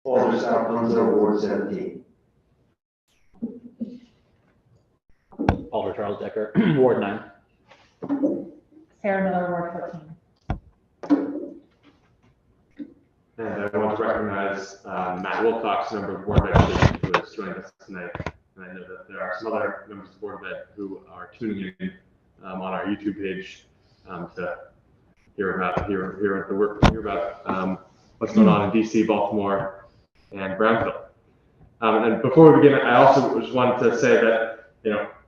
Alder Scott Punzo, Ward 17. Alder Charles Decker, Ward 9. Sarah Miller, Ward 14. And I want to recognize Matt Wilcox, member of the Board of Education, who has joined us tonight. And I know that there are some other members of the Board of Ed who are tuning in on our YouTube page to hear about what's going on in DC, Baltimore, and Brownsville. And before we begin, I also just wanted to say that,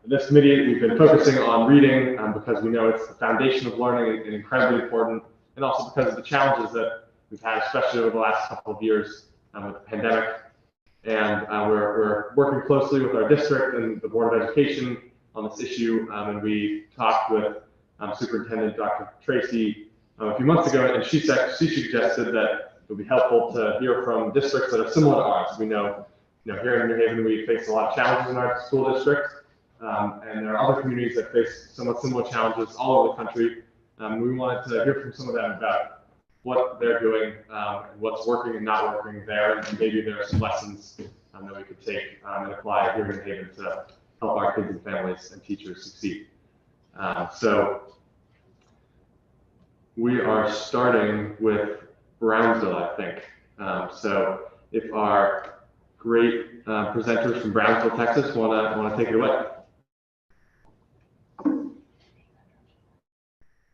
this committee, we've been focusing on reading because we know it's the foundation of learning and incredibly important, and also because of the challenges that we've had, especially over the last couple of years with the pandemic. And we're working closely with our district and the Board of Education on this issue. And we talked with Superintendent Dr. Tracy a few months ago, and she suggested that it would be helpful to hear from districts that are similar to ours. We know, here in New Haven, we face a lot of challenges in our school district, and there are other communities that face somewhat similar challenges all over the country. We wanted to hear from some of them about what they're doing, and what's working and not working there, and maybe there are some lessons that we could take and apply here in New Haven to help our kids and families and teachers succeed. So we are starting with Brownsville, I think. So if our great presenters from Brownsville, Texas, want to take it away.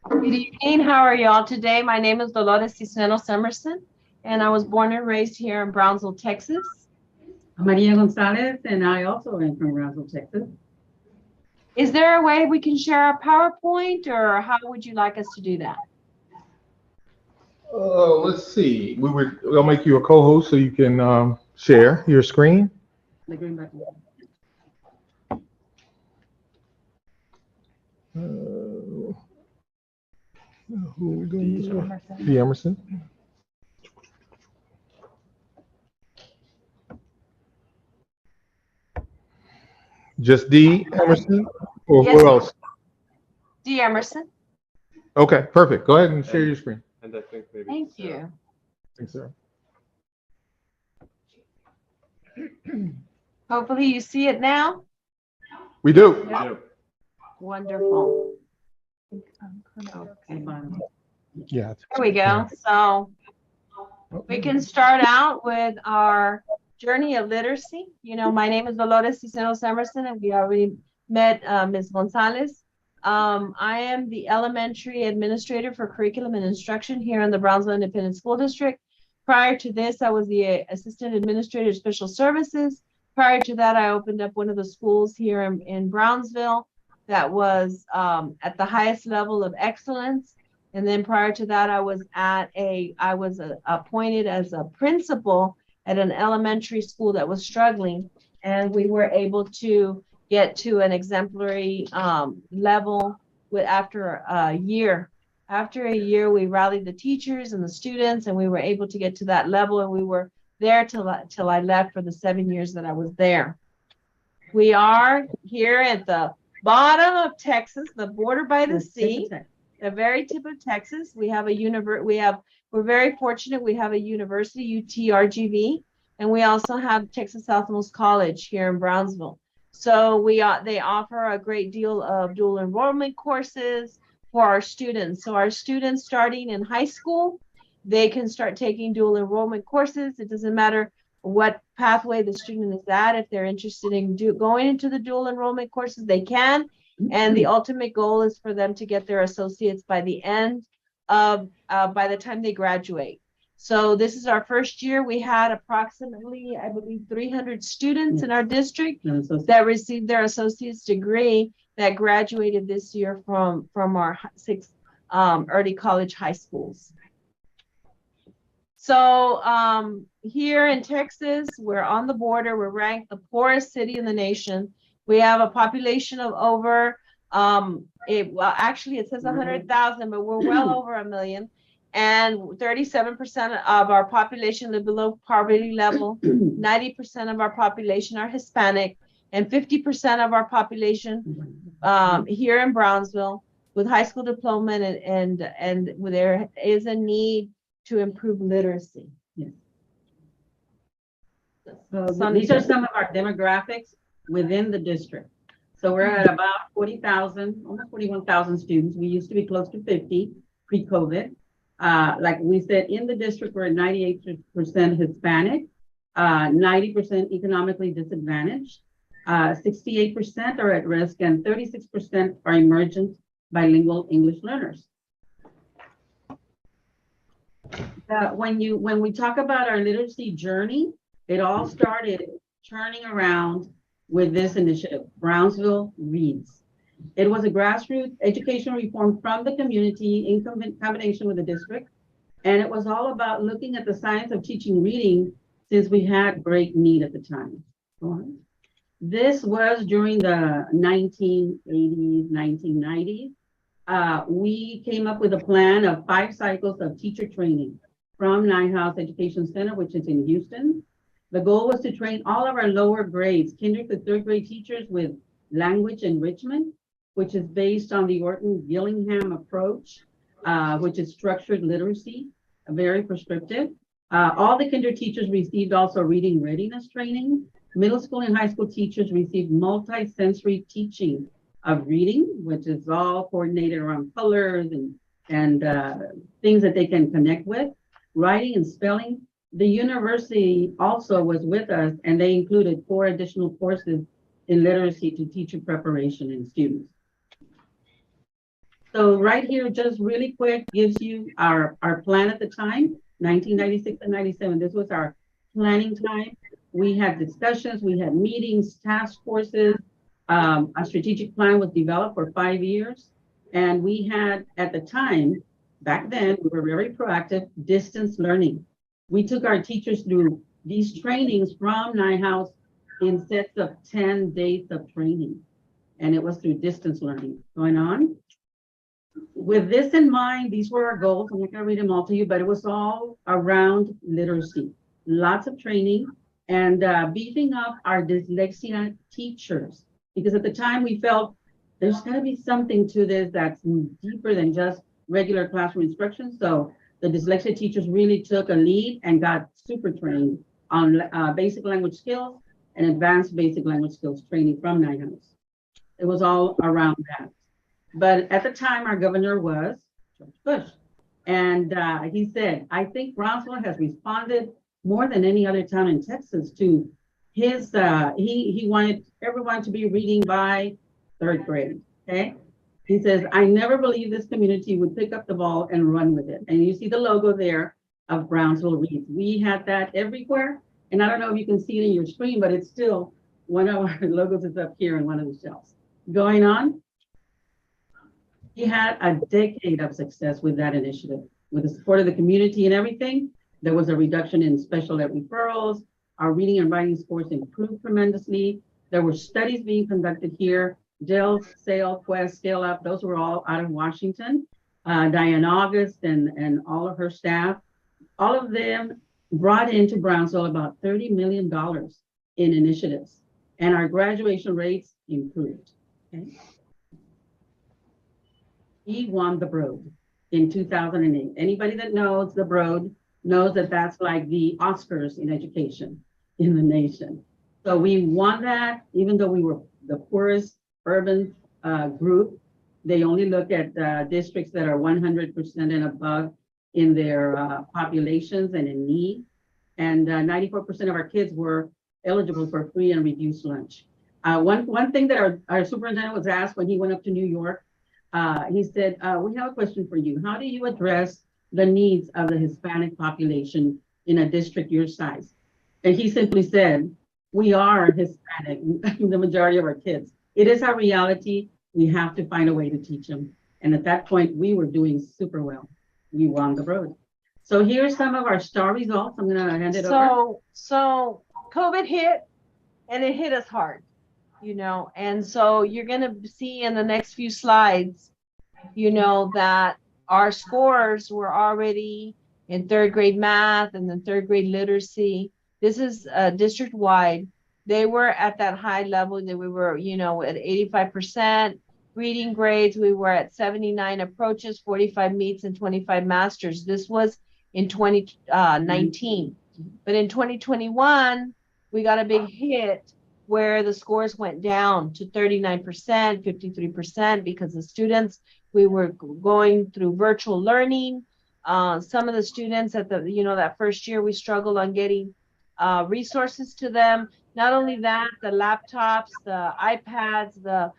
Good evening. How are y'all today? My name is Dolores Cisneros Emerson, and I was born and raised here in Brownsville, Texas. Maria Gonzalez, and I also am from Brownsville, Texas. Is there a way we can share our PowerPoint, or how would you like us to do that? Let's see. I'll make you a co-host so you can share your screen. The green button. Who are we doing? D. Emerson. Just D. Emerson, or Yes. who else? D. Emerson. Okay, perfect. Go ahead and share your screen. And I think maybe. Thank you. Thanks, sir. Hopefully you see it now. We do. Wonderful. Okay, bottom. Yeah. There we go. So we can start out with our journey of literacy. My name is Dolores Cisneros Emerson, and we already met Ms. Gonzalez. I am the elementary administrator for curriculum and instruction here in the Brownsville Independent School District. Prior to this, I was the assistant administrator of special services. Prior to that, I opened up one of the schools here in Brownsville that was at the highest level of excellence. And then prior to that, I was appointed as a principal at an elementary school that was struggling, and we were able to get to an exemplary level after a year. After a year, we rallied the teachers and the students, and we were able to get to that level, and we were there till I left for the 7 years that I was there. We are here at the bottom of Texas, the border by the sea, the very tip of Texas. We have we're very fortunate. We have a university, UTRGV, and we also have Texas Southmost College here in Brownsville. So they offer a great deal of dual enrollment courses for our students. So our students starting in high school, they can start taking dual enrollment courses. It doesn't matter what pathway the student is at. If they're interested in going into the dual enrollment courses, they can. And the ultimate goal is for them to get their associates by the time they graduate. So this is our first year. We had approximately, I believe, 300 students in our district that received their associate's degree that graduated this year from our 6 early college high schools. So here in Texas, we're on the border. We're ranked the poorest city in the nation. We have a population of over, actually it says 100,000, but we're well over 1 million. And 37% of our population live below poverty level. 90% of our population are Hispanic, and 50% of our population here in Brownsville with high school diploma, and there is a need to improve literacy. Yes. So these are some of our demographics within the district. So we're at about 40,000, almost 41,000 students. We used to be close to 50 pre-COVID. Like we said, in the district, we're at 98% Hispanic, 90% economically disadvantaged, 68% are at risk, and 36% are emergent bilingual English learners. When we talk about our literacy journey, it all started turning around with this initiative, Brownsville Reads. It was a grassroots education reform from the community in combination with the district. And it was all about looking at the science of teaching reading since we had great need at the time. This was during the 1980s, 1990s. We came up with a plan of 5 cycles of teacher training from Nyhouse Education Center, which is in Houston. The goal was to train all of our lower grades, kinder to 3rd grade teachers with language enrichment, which is based on the Orton-Gillingham approach, which is structured literacy, very prescriptive. All the kinder teachers received also reading readiness training. Middle school and high school teachers received multi-sensory teaching of reading, which is all coordinated around colors and things that they can connect with. Writing and spelling. The university also was with us, and they included 4 additional courses in literacy to teacher preparation and students. So right here, just really quick, gives you our plan at the time, 1996 and 97. This was our planning time. We had discussions, we had meetings, task forces. A strategic plan was developed for 5 years. And we had, at the time, back then, we were very proactive, distance learning. We took our teachers through these trainings from Nyhouse in sets of 10 days of training. And it was through distance learning going on. With this in mind, these were our goals. I'm not going to read them all to you, but it was all around literacy. Lots of training and beefing up our dyslexia teachers. Because at the time we felt there's got to be something to this that's deeper than just regular classroom instruction. So the dyslexia teachers really took a lead and got super trained on basic language skills and advanced basic language skills training from Nyhouse. It was all around that. But at the time, our governor was George Bush. And he said, I think Brownsville has responded more than any other town in Texas to his, he wanted everyone to be reading by 3rd grade, okay? He says, I never believed this community would pick up the ball and run with it. And you see the logo there of Brownsville Reads. We had that everywhere. And I don't know if you can see it in your screen, but it's still one of our logos is up here in one of the shelves. Going on, he had a decade of success with that initiative. With the support of the community and everything, there was a reduction in special ed referrals. Our reading and writing scores improved tremendously. There were studies being conducted here. DELS, SAIL, Quest, Scale Up, those were all out of Washington. Diane August and all of her staff, all of them brought into Brownsville about $30 million in initiatives, and our graduation rates improved. Okay. He won the Broad in 2008. Anybody that knows the Broad knows that that's like the Oscars in education in the nation. So we won that, even though we were the poorest urban group. They only look at districts that are 100% and above in their populations and in need. And 94% of our kids were eligible for free and reduced lunch. One thing that our superintendent was asked when he went up to New York, he said, we have a question for you. How do you address the needs of the Hispanic population in a district your size? And he simply said, we are Hispanic, the majority of our kids. It is our reality. We have to find a way to teach them. And at that point, we were doing super well. We won the road. So here's some of our star results. I'm going to hand it over. So COVID hit, and it hit us hard, you know. And so you're going to see in the next few slides, you know, that our scores were already in 3rd grade math and then 3rd grade literacy. This is district wide. They were at that high level that we were, you know, at 85%. Reading grades, we were at 79 approaches, 45 meets, and 25 masters. This was in 2019. But in 2021, we got a big hit where the scores went down to 39%, 53% because the students, we were going through virtual learning. Some of the students at the, that first year, we struggled on getting resources to them. Not only that, the laptops, the iPads, the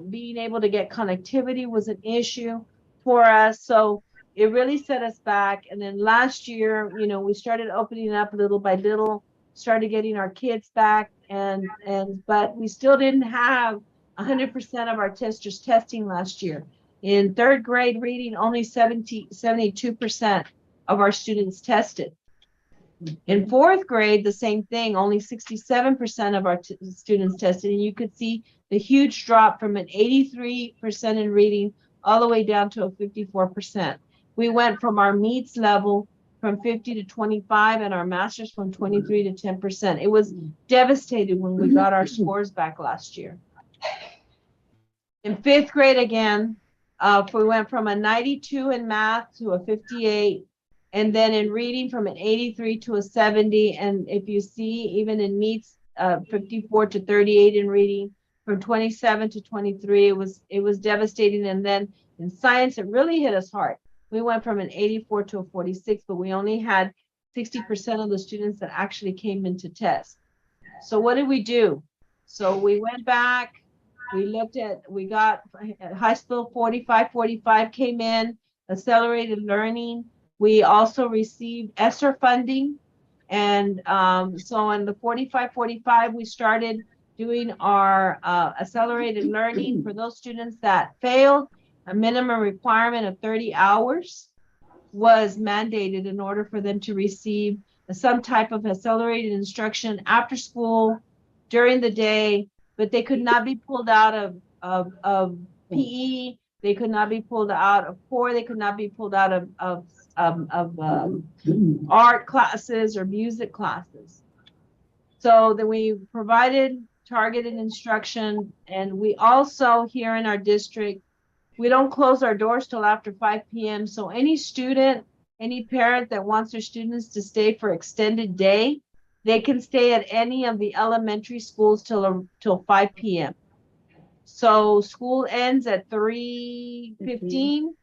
being able to get connectivity was an issue for us. So it really set us back. And then last year, we started opening up little by little, started getting our kids back, but we still didn't have 100% of our testers testing last year. In third grade reading, only 72% of our students tested. In fourth grade, the same thing, only 67% of our students tested. And you could see the huge drop from an 83% in reading all the way down to a 54%. We went from our MEETS level from 50 to 25 and our masters from 23 to 10%. It was devastating when we got our scores back last year. In fifth grade again, we went from a 92 in math to a 58, and then in reading from an 83 to a 70. And if you see, even in MEETS, 54 to 38 in reading, from 27 to 23, it was devastating. And then in science, it really hit us hard. We went from an 84 to a 46, but we only had 60% of the students that actually came into test. So what did we do? So we went back, we got high school 45 came in, accelerated learning. We also received ESSER funding. And so in the 45, we started doing our accelerated learning for those students that failed. A minimum requirement of 30 hours was mandated in order for them to receive some type of accelerated instruction after school, during the day, but they could not be pulled out of PE, they could not be pulled out of core, they could not be pulled out of art classes or music classes. So then we provided targeted instruction, and we also here in our district, we don't close our doors till after 5 p.m. So any student, any parent that wants their students to stay for extended day, they can stay at any of the elementary schools till 5 p.m. So school ends at 3:15,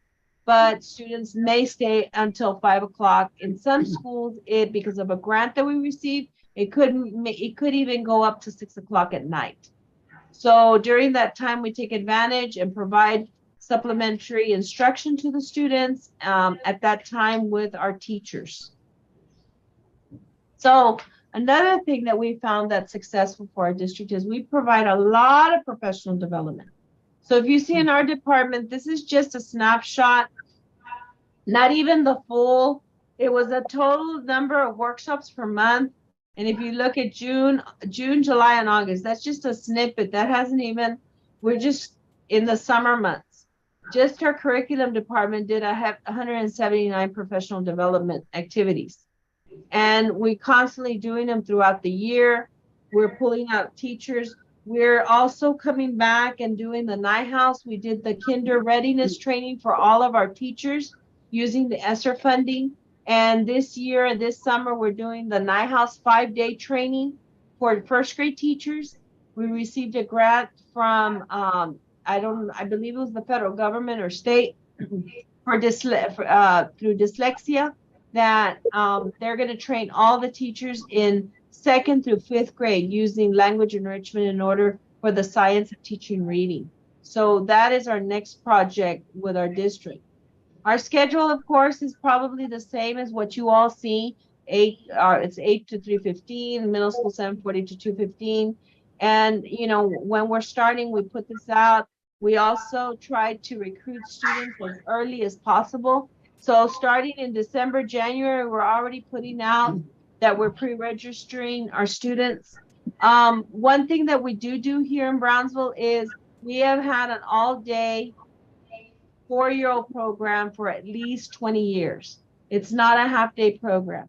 but students may stay until 5 o'clock. In some schools, because of a grant that we received, it could even go up to 6 o'clock at night. So during that time, we take advantage and provide supplementary instruction to the students at that time with our teachers. So another thing that we found that's successful for our district is we provide a lot of professional development. So if you see in our department, this is just a snapshot, not even the full. It was a total number of workshops per month. And if you look at June, July, and August, that's just a snippet. That hasn't even, we're just in the summer months. Just our curriculum department did 179 professional development activities. And we constantly doing them throughout the year. We're pulling out teachers. We're also coming back and doing the night house. We did the kinder readiness training for all of our teachers using the ESSER funding. And this year, this summer, we're doing the night house 5-day training for first grade teachers. We received a grant from, I believe it was the federal government or state for through dyslexia, that they're going to train all the teachers in 2nd through 5th grade using language enrichment in order for the science of teaching reading. So that is our next project with our district. Our schedule, of course, is probably the same as what you all see. It's 8 to 3:15, middle school 7:40 to 2:15. And, when we're starting, we put this out. We also try to recruit students as early as possible. So starting in December, January, we're already putting out that we're pre-registering our students. One thing that we do here in Brownsville is we have had an all-day 4-year-old program for at least 20 years. It's not a half-day program.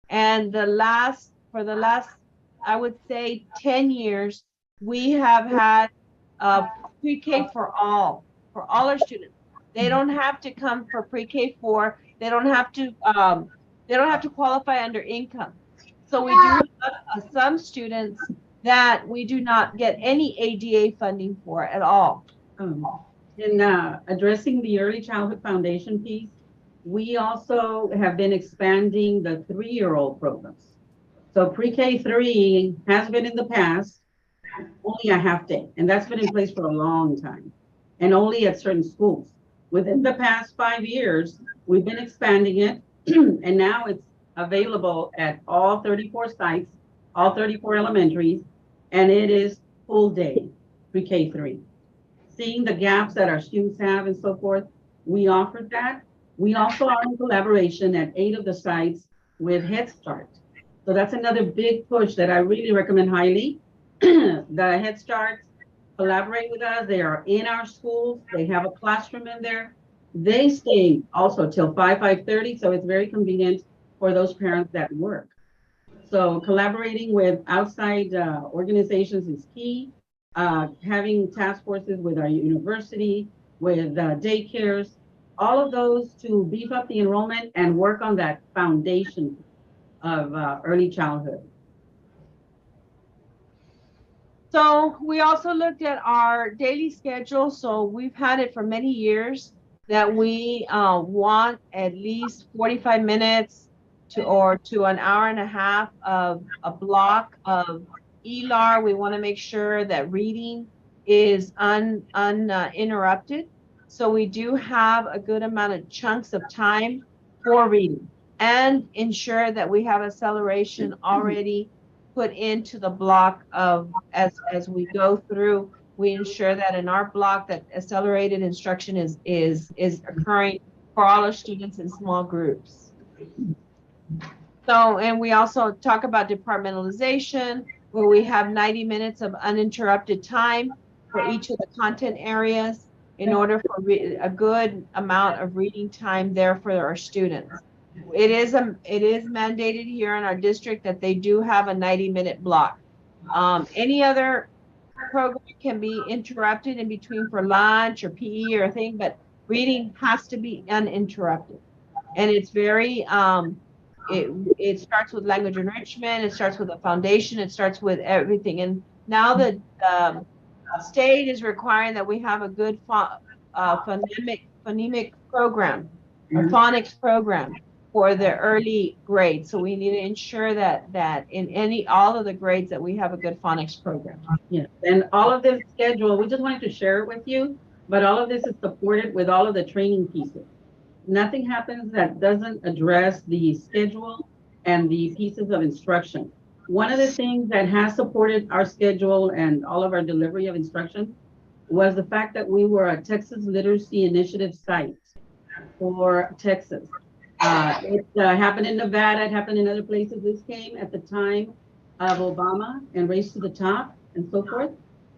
And for the last, I would say 10 years, we have had pre-K for all our students. They don't have to come for pre-K 4. They don't have to qualify under income. So we do a some students that we do not get any ADA funding for at all. In addressing the early childhood foundation piece, we also have been expanding the 3-year-old programs. So pre-K 3 has been in the past only a half day, and that's been in place for a long time, and only at certain schools. Within the past 5 years, we've been expanding it, and now it's available at all 34 sites, all 34 elementaries, and it is full day pre-K 3. Seeing the gaps that our students have and so forth, we offered that. We also are in collaboration at 8 of the sites with Head Start. So that's another big push that I really recommend highly. The Head Starts collaborate with us. They are in our schools. They have a classroom in there. They stay also till 5:30, so it's very convenient for those parents that work. So collaborating with outside organizations is key. Having task forces with our university, with daycares, all of those to beef up the enrollment and work on that foundation of early childhood. So we also looked at our daily schedule. So we've had it for many years that we want at least 45 minutes to an hour and a half of a block of ELAR. We want to make sure that reading is uninterrupted. So we do have a good amount of chunks of time for reading and ensure that we have acceleration already put into the block of as we go through. We ensure that in our block that accelerated instruction is occurring for all our students in small groups. So, and we also talk about departmentalization, where we have 90 minutes of uninterrupted time for each of the content areas in order for a good amount of reading time there for our students. It is mandated here in our district that they do have a 90-minute block. Any other program can be interrupted in between for lunch or PE or a thing, but reading has to be uninterrupted. And it's very, it starts with language enrichment, it starts with a foundation, it starts with everything. And now the state is requiring that we have a good phonemic program, or phonics program for the early grades. So we need to ensure that in all of the grades that we have a good phonics program. Yes, and all of this schedule, we just wanted to share it with you, but all of this is supported with all of the training pieces. Nothing happens that doesn't address the schedule and the pieces of instruction. One of the things that has supported our schedule and all of our delivery of instruction was the fact that we were a Texas Literacy Initiative site for Texas. It happened in Nevada, it happened in other places. This came at the time of Obama and Race to the Top and so forth.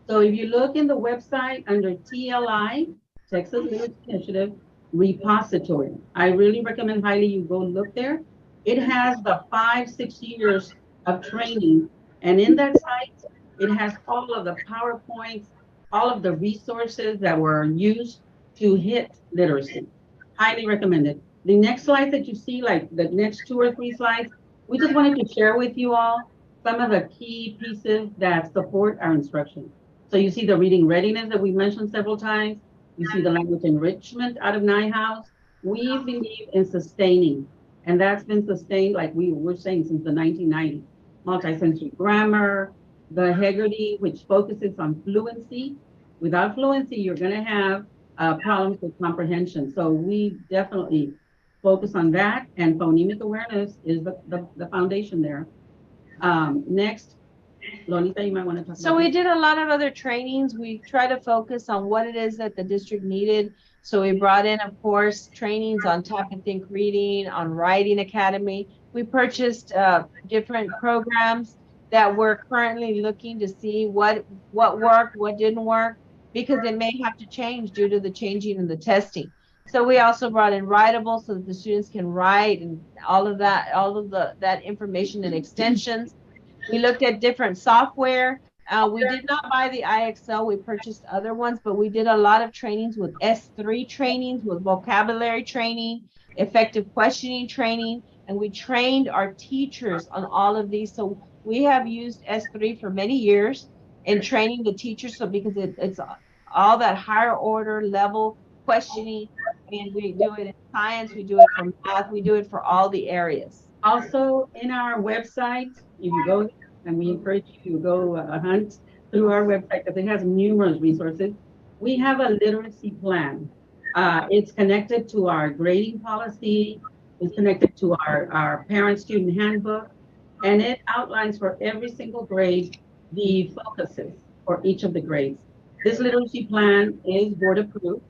So if you look in the website under TLI, Texas Literacy Initiative repository, I really recommend highly you go look there. It has the 5-6 years of training, and in that site, it has all of the PowerPoints, all of the resources that were used to hit literacy. Highly recommended. The next slide that you see, like the next 2 or 3 slides, we just wanted to share with you all some of the key pieces that support our instruction. So you see the reading readiness that we mentioned several times. You see the language enrichment out of NIHOuse. We believe in sustaining, and that's been sustained, like we were saying, since the 1990s. Multisensory grammar, the Hegarty, which focuses on fluency. Without fluency, you're going to have problems with comprehension. So we definitely focus on that, and phonemic awareness is the foundation there. Next, Lolita, you might want to talk about. So we did a lot of other trainings. We try to focus on what it is that the district needed. So we brought in, of course, trainings on Talk and Think Reading, on Writing Academy. We purchased different programs that we're currently looking to see what worked, what didn't work, because it may have to change due to the changing in the testing. So we also brought in Writable so that the students can write and all of that information and extensions. We looked at different software. We did not buy the IXL, we purchased other ones, but we did a lot of trainings with S3 trainings, with vocabulary training, effective questioning training, and we trained our teachers on all of these. So we have used S3 for many years in training the teachers. So because it's all that higher order level questioning, and we do it in science, we do it for math, we do it for all the areas. Also, in our website, if you go, and we encourage you to go hunt through our website because it has numerous resources. We have a literacy plan. It's connected to our grading policy. It's connected to our parent-student handbook, and it outlines for every single grade the focuses for each of the grades. This literacy plan is board approved,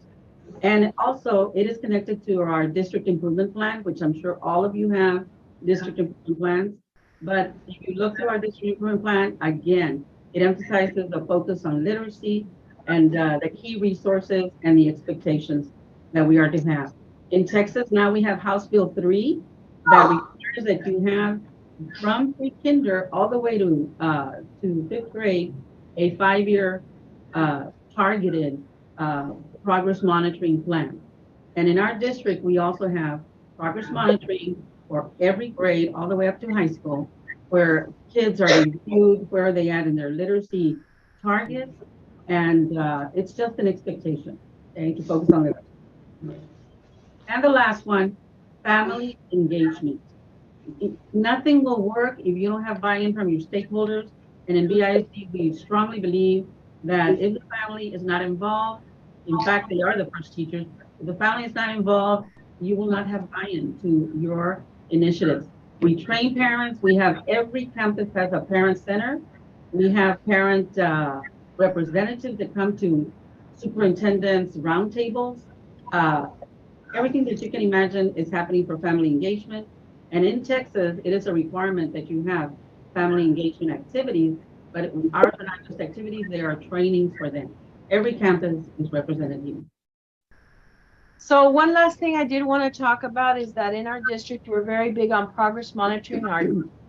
and also it is connected to our district improvement plan, which I'm sure all of you have district improvement plans. But if you look through our district improvement plan, again, it emphasizes the focus on literacy and the key resources and the expectations that we are to have. In Texas, now we have House Bill 3 that requires that you have from pre-kinder all the way to 5th grade, a 5-year targeted progress monitoring plan. And in our district, we also have progress monitoring for every grade all the way up to high school, where kids are reviewed, where are they at in their literacy targets, and it's just an expectation, okay, to focus on literacy. And the last one, family engagement. Nothing will work if you don't have buy-in from your stakeholders. And in BISD, we strongly believe that if the family is not involved, in fact, they are the first teachers. If the family is not involved, you will not have buy-in to your initiatives. We train parents. We have every campus has a parent center. We have parent representatives that come to superintendents' roundtables. Everything that you can imagine is happening for family engagement. And in Texas, it is a requirement that you have family engagement activities, but ours are not just activities, they are trainings for them. Every campus is represented here. So one last thing I did want to talk about is that in our district, we're very big on progress monitoring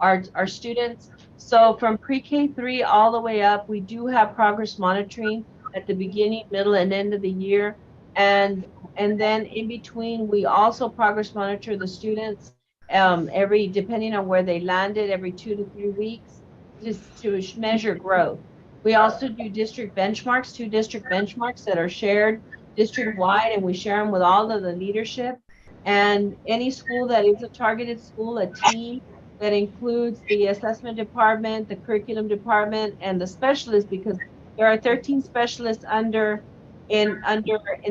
our students. So from pre-K 3 all the way up, we do have progress monitoring at the beginning, middle, and end of the year. And then in between, we also progress monitor the students depending on where they landed, every 2 to 3 weeks, just to measure growth. We also do district benchmarks, 2 district benchmarks that are shared district-wide, and we share them with all of the leadership. And any school that is a targeted school, a team that includes the assessment department, the curriculum department, and the specialists, because there are 13 specialists in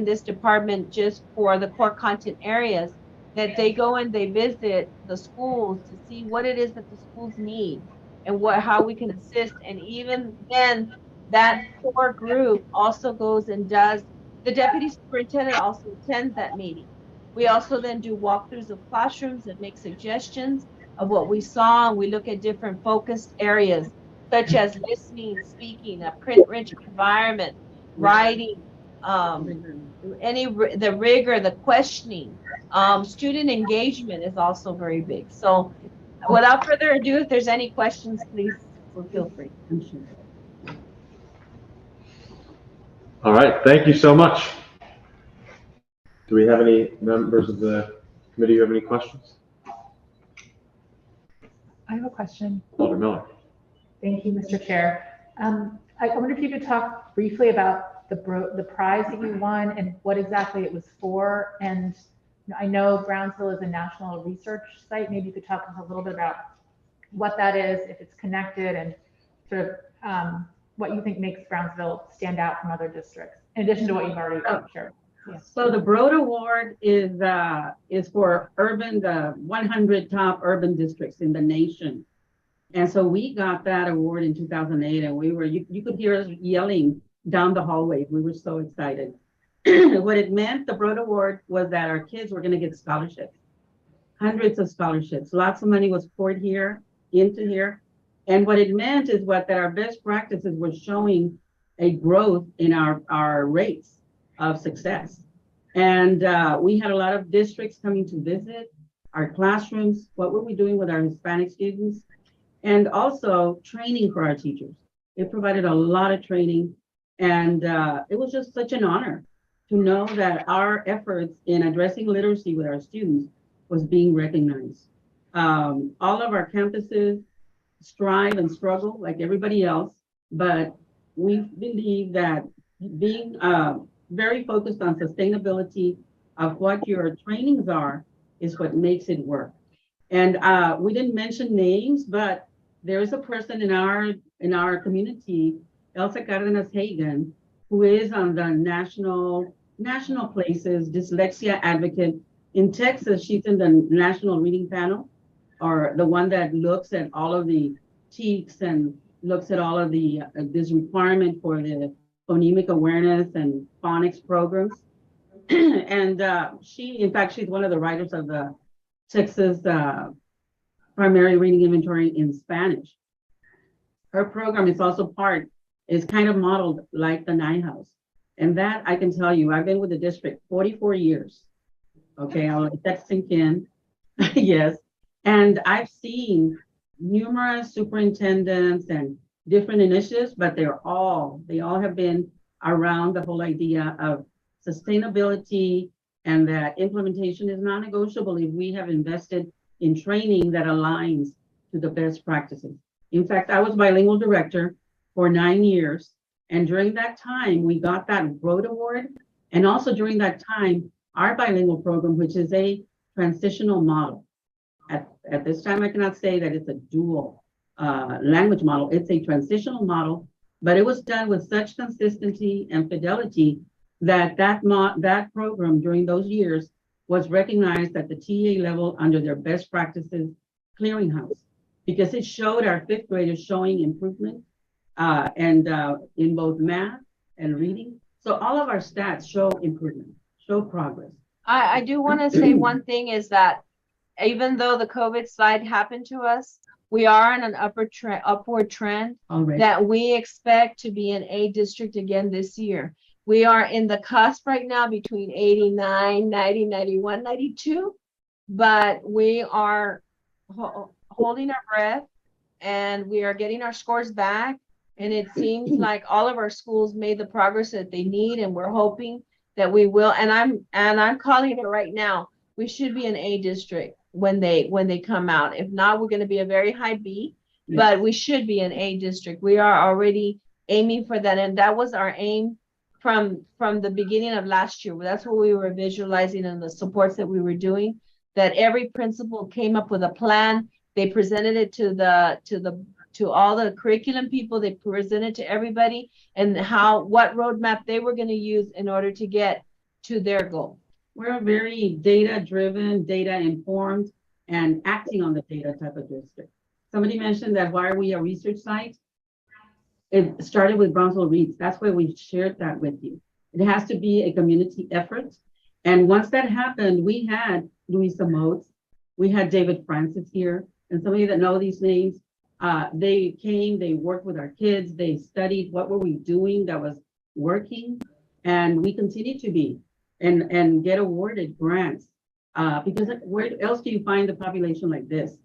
this department just for the core content areas, that they go and they visit the schools to see what it is that the schools need and how we can assist. And even then, that core group also goes and does, the deputy superintendent also attends that meeting. We also then do walkthroughs of classrooms and make suggestions of what we saw. And we look at different focused areas, such as listening, speaking, a print-rich environment, writing, the rigor, the questioning, student engagement is also very big. So without further ado, if there's any questions, please feel free. All right, thank you so much. Do we have any members of the committee who have any questions? I have a question. Alder Miller. Thank you, Mr. Chair. I wonder if you could talk briefly about the prize that you won and what exactly it was for. And I know Brownsville is a national research site. Maybe you could talk a little bit about what that is, if it's connected, and sort of what you think makes Brownsville stand out from other districts, in addition to what you've already shared. Yes. So the Broad Award is for the 100 top urban districts in the nation. And so we got that award in 2008, and you could hear us yelling down the hallways. We were so excited. What it meant, the Broad Award, was that our kids were going to get scholarships, hundreds of scholarships. Lots of money was poured into here. And what it meant is that our best practices were showing a growth in our rates of success. And we had a lot of districts coming to visit our classrooms. What were we doing with our Hispanic students? And also training for our teachers. It provided a lot of training. And it was just such an honor to know that our efforts in addressing literacy with our students was being recognized. All of our campuses strive and struggle like everybody else, but we believe that being very focused on sustainability of what your trainings are is what makes it work. And we didn't mention names, but there is a person in our community, Elsa Cardenas Hagan, who is on the national places dyslexia advocate in Texas. She's in the national reading panel, or the one that looks at all of the TEKS and looks at all of the this requirement for the phonemic awareness and phonics programs. And in fact, she's one of the writers of the Texas primary reading inventory in Spanish. Her program is kind of modeled like the Nye House. And that I can tell you, I've been with the district 44 years. Okay, I'll let that sink in. Yes. And I've seen numerous superintendents and different initiatives, but they all have been around the whole idea of sustainability, and that implementation is non-negotiable if we have invested in training that aligns to the best practices. In fact, I was bilingual director for 9 years. And during that time, we got that Road Award. And also during that time, our bilingual program, which is a transitional model. At this time, I cannot say that it's a dual language model. It's a transitional model, but it was done with such consistency and fidelity that program during those years was recognized at the TA level under their best practices clearinghouse, because it showed our fifth graders showing improvement and in both math and reading. So all of our stats show improvement, show progress. I do want to say one thing is that even though the COVID slide happened to us, we are in an upward trend Already. that we expect to be an A district again this year. We are in the cusp right now between 89, 90, 91, 92, but we are holding our breath and we are getting our scores back. And it seems like all of our schools made the progress that they need, and we're hoping that we will. And I'm calling it right now. We should be an A district when they come out. If not, we're going to be a very high B, yes. But we should be an A district. We are already aiming for that, and that was our aim from the beginning of last year. That's what we were visualizing and the supports that we were doing. That every principal came up with a plan. They presented it to all the curriculum people. They presented to everybody and what roadmap they were going to use in order to get to their goal. We're a very data-driven, data-informed, and acting on the data type of district. Somebody mentioned that why are we a research site? It started with Brownsville Reads. That's why we shared that with you. It has to be a community effort. And once that happened, we had Louisa Motes, we had David Francis here, and some of you that know these names, they came, they worked with our kids, they studied what were we doing that was working, and we continue to be. And get awarded grants because where else do you find a population like this?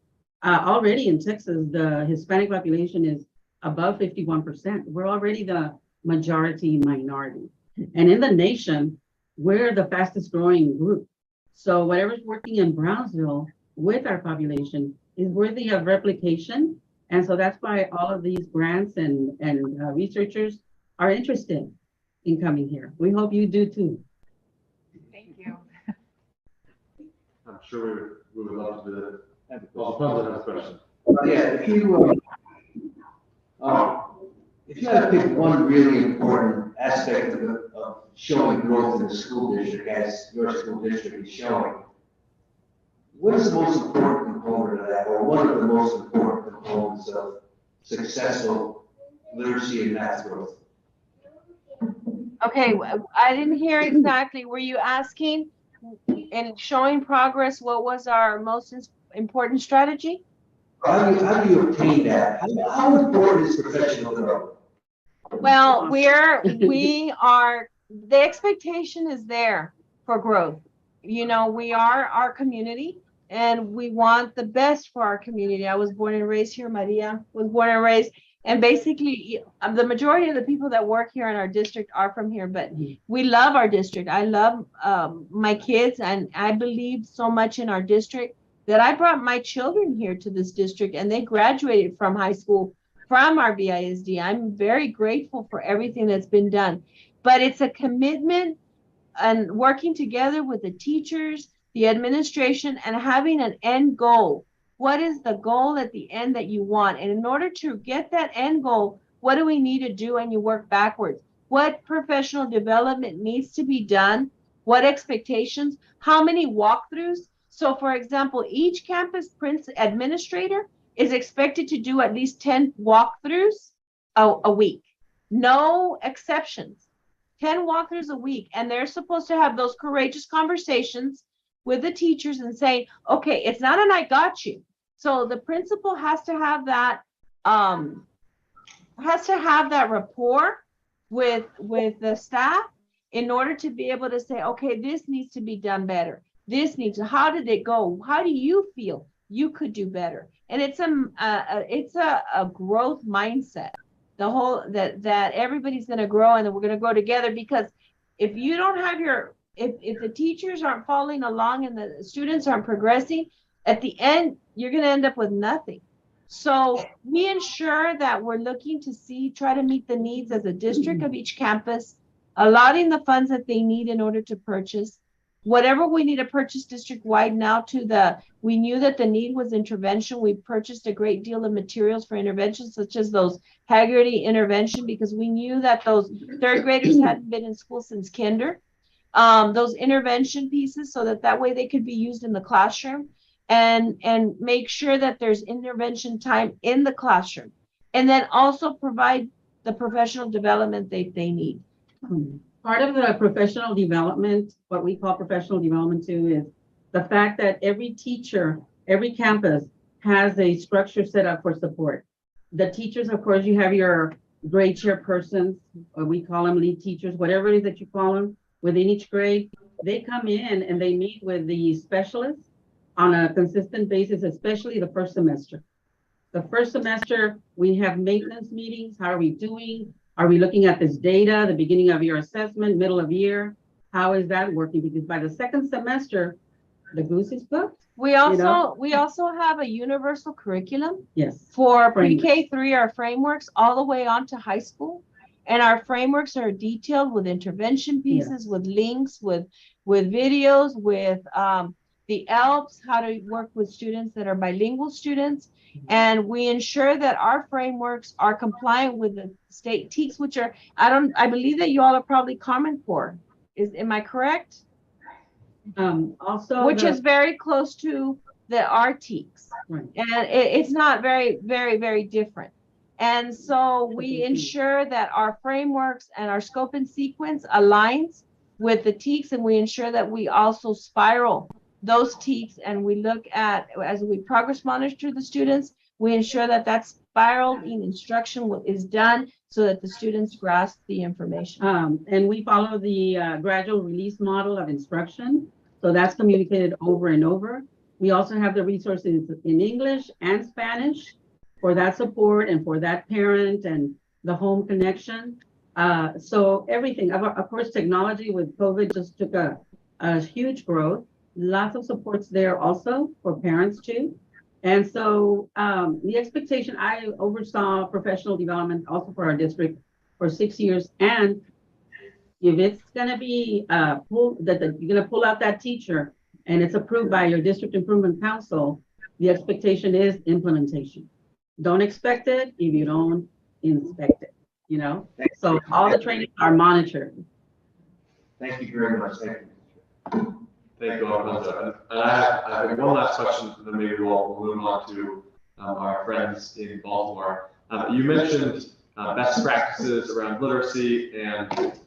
Already in Texas, the Hispanic population is above 51%. We're already the majority minority. And in the nation, we're the fastest growing group. So whatever's working in Brownsville with our population is worthy of replication. And so that's why all of these grants and researchers are interested in coming here. We hope you do too. I'm sure we would love to do that. Well, Alfonso has a question. Yeah, if you had to pick one really important aspect of showing growth in the school district, as your school district is showing, what is the most important component of that, or one of the most important components of successful literacy and math growth? Okay, I didn't hear exactly. Were you asking in showing progress, what was our most important strategy? How do you obtain that? How important is professional growth? Well, we are, the expectation is there for growth. You know, we are our community and we want the best for our community. I was born and raised here. Maria was born and raised. And basically, the majority of the people that work here in our district are from here, but we love our district. I love my kids, and I believe so much in our district that I brought my children here to this district and they graduated from high school from our BISD. I'm very grateful for everything that's been done, but it's a commitment and working together with the teachers, the administration, and having an end goal. What is the goal at the end that you want? And in order to get that end goal, what do we need to do? And you work backwards. What professional development needs to be done? What expectations? How many walkthroughs? So for example, each campus administrator is expected to do at least 10 walkthroughs a week. No exceptions. 10 walkthroughs a week. And they're supposed to have those courageous conversations with the teachers and say, okay, it's not an I got you. So the principal has to have that rapport with the staff in order to be able to say, okay, this needs to be done better. This needs to, how did it go? How do you feel you could do better? And it's a growth mindset. The whole that everybody's going to grow and that we're going to grow together, because if you don't have if the teachers aren't following along and the students aren't progressing, at the end, you're going to end up with nothing. So we ensure that we're looking to try to meet the needs as a district of each campus, allotting the funds that they need in order to purchase whatever we need to purchase district-wide. Now we knew that the need was intervention. We purchased a great deal of materials for intervention, such as those Haggerty intervention, because we knew that those third graders hadn't been in school since kinder. Those intervention pieces, so that way they could be used in the classroom, and make sure that there's intervention time in the classroom, and then also provide the professional development they need. Part of the professional development, what we call professional development too, is the fact that every teacher, every campus has a structure set up for support. The teachers, of course, you have your grade chairpersons, or we call them lead teachers, whatever it is that you call them, within each grade. They come in and they meet with the specialists on a consistent basis, especially the first semester. The first semester, we have maintenance meetings. How are we doing? Are we looking at this data, the beginning of your assessment, middle of year? How is that working? Because by the second semester, the goose is cooked. We also have a universal curriculum. Yes. For pre-K3, our frameworks all the way on to high school. And our frameworks are detailed with intervention pieces, with links, with videos, with the ELPs, how to work with students that are bilingual students. And we ensure that our frameworks are compliant with the state TEKS, which are, I believe that you all are probably Common Core. Am I correct? Which is very close to the RTEKS. Right. And it's not very, very, very different. And so we ensure that our frameworks and our scope and sequence aligns with the TEKS, and we ensure that we also spiral those TEKS, and we look at, as we progress monitor the students, we ensure that that spiraling instruction is done so that the students grasp the information. And we follow the gradual release model of instruction. So that's communicated over and over. We also have the resources in English and Spanish for that support and for that parent and the home connection. So everything, of course, technology with COVID just took a huge growth. Lots of supports there also for parents too. And so the expectation, I oversaw professional development also for our district for 6 years. And if it's gonna be you're gonna pull out that teacher and it's approved by your district improvement council, the expectation is implementation. Don't expect it if you don't inspect it, you know? So all the trainings are monitored. Thank you very much. Thank you. Thank you, Alfonso. And I have one last question, and then maybe we'll move on to our friends in Baltimore. You mentioned best practices around literacy, and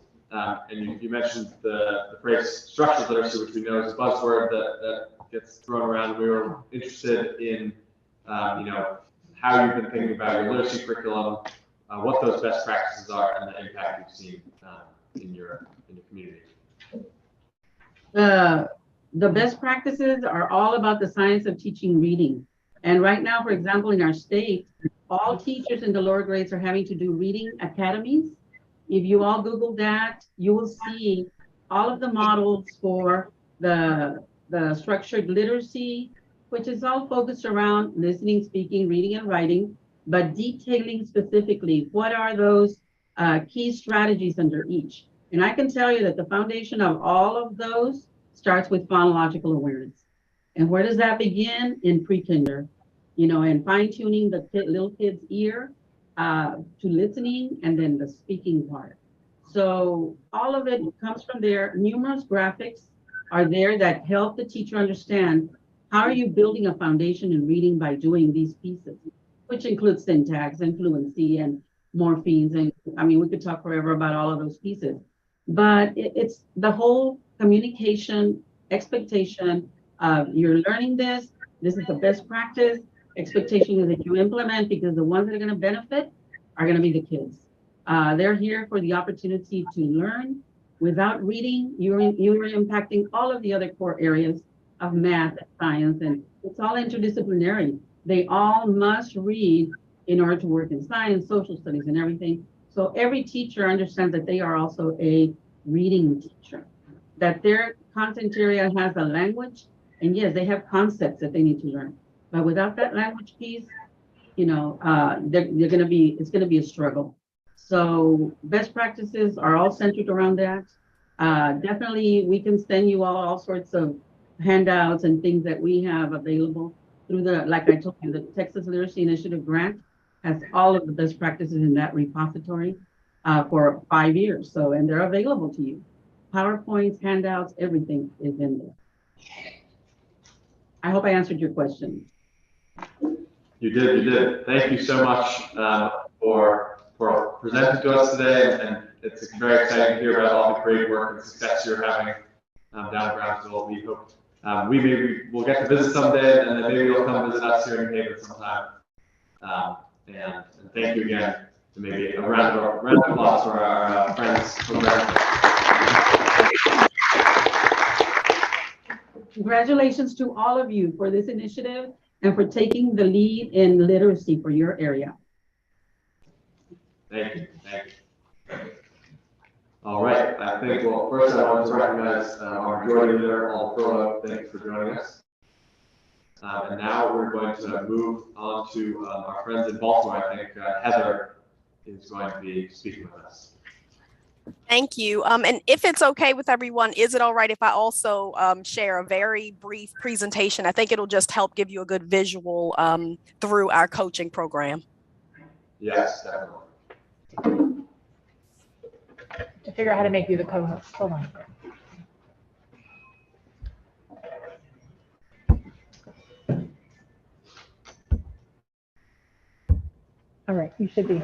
you mentioned the phrase structured literacy, which we know is a buzzword that gets thrown around. We were interested in, how you've been thinking about your literacy curriculum, what those best practices are, and the impact you've seen in your community. The best practices are all about the science of teaching reading. And right now, for example, in our state, all teachers in the lower grades are having to do reading academies. If you all Google that, you will see all of the models for the structured literacy, which is all focused around listening, speaking, reading, and writing, but detailing specifically what are those key strategies under each. And I can tell you that the foundation of all of those starts with phonological awareness. And where does that begin? In pre-kinder, you know, and fine-tuning the little kid's ear to listening, and then the speaking part. So all of it comes from there. Numerous graphics are there that help the teacher understand how are you building a foundation in reading by doing these pieces, which includes syntax and fluency and morphemes. And I mean, we could talk forever about all of those pieces, but it's the whole communication expectation of you're learning this. This is the best practice. Expectation is that you implement, because the ones that are going to benefit are going to be the kids. They're here for the opportunity to learn. Without reading, you're impacting all of the other core areas of math and science, and it's all interdisciplinary. They all must read in order to work in science, social studies, and everything. So every teacher understands that they are also a reading teacher, that their content area has a language, and yes, they have concepts that they need to learn. But without that language piece, you know, it's gonna be a struggle. So best practices are all centered around that. Definitely, we can send you all sorts of handouts and things that we have available through like I told you, the Texas Literacy Initiative grant has all of the best practices in that repository for 5 years. So, and they're available to you. PowerPoints, handouts, everything is in there. I hope I answered your question. You did. Thank you so much for presenting to us today, and it's very exciting to hear about all the great work and success you're having down in Brownsville. We hope we'll get to visit someday, and then maybe you'll come visit us here in New Haven sometime. And thank you again. To maybe a round of applause for our friends from Brownsville. Congratulations to all of you for this initiative and for taking the lead in literacy for your area. Thank you. All right, I think, well, first I want to recognize our majority leader, Alderman. Thank you for joining us. And now we're going to move on to our friends in Baltimore. I think Heather is going to be speaking with us. Thank you. And if it's okay with everyone, is it all right if I also share a very brief presentation? I think it'll just help give you a good visual through our coaching program. Yes, definitely. To figure out how to make you the co-host. Hold on. All right, you should be.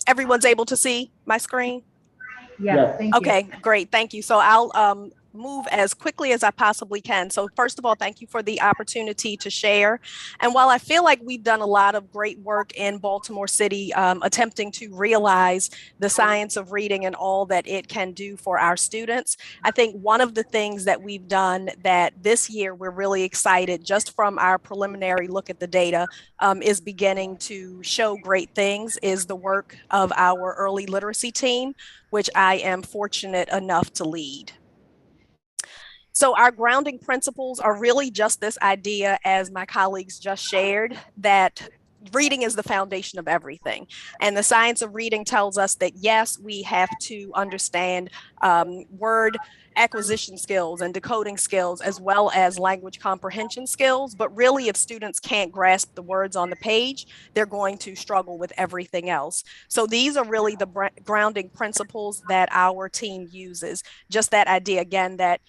Everyone's able to see my screen? Yes, thank you. Okay, great. Thank you. So I'll move as quickly as I possibly can. So first of all, thank you for the opportunity to share. And while I feel like we've done a lot of great work in Baltimore City, attempting to realize the science of reading and all that it can do for our students, I think one of the things that we've done that this year we're really excited, just from our preliminary look at the data, is beginning to show great things, is the work of our early literacy team, which I am fortunate enough to lead. So our grounding principles are really just this idea, as my colleagues just shared, that reading is the foundation of everything. And the science of reading tells us that, yes, we have to understand word acquisition skills and decoding skills, as well as language comprehension skills. But really, if students can't grasp the words on the page, they're going to struggle with everything else. So these are really the grounding principles that our team uses. Just that idea, again, that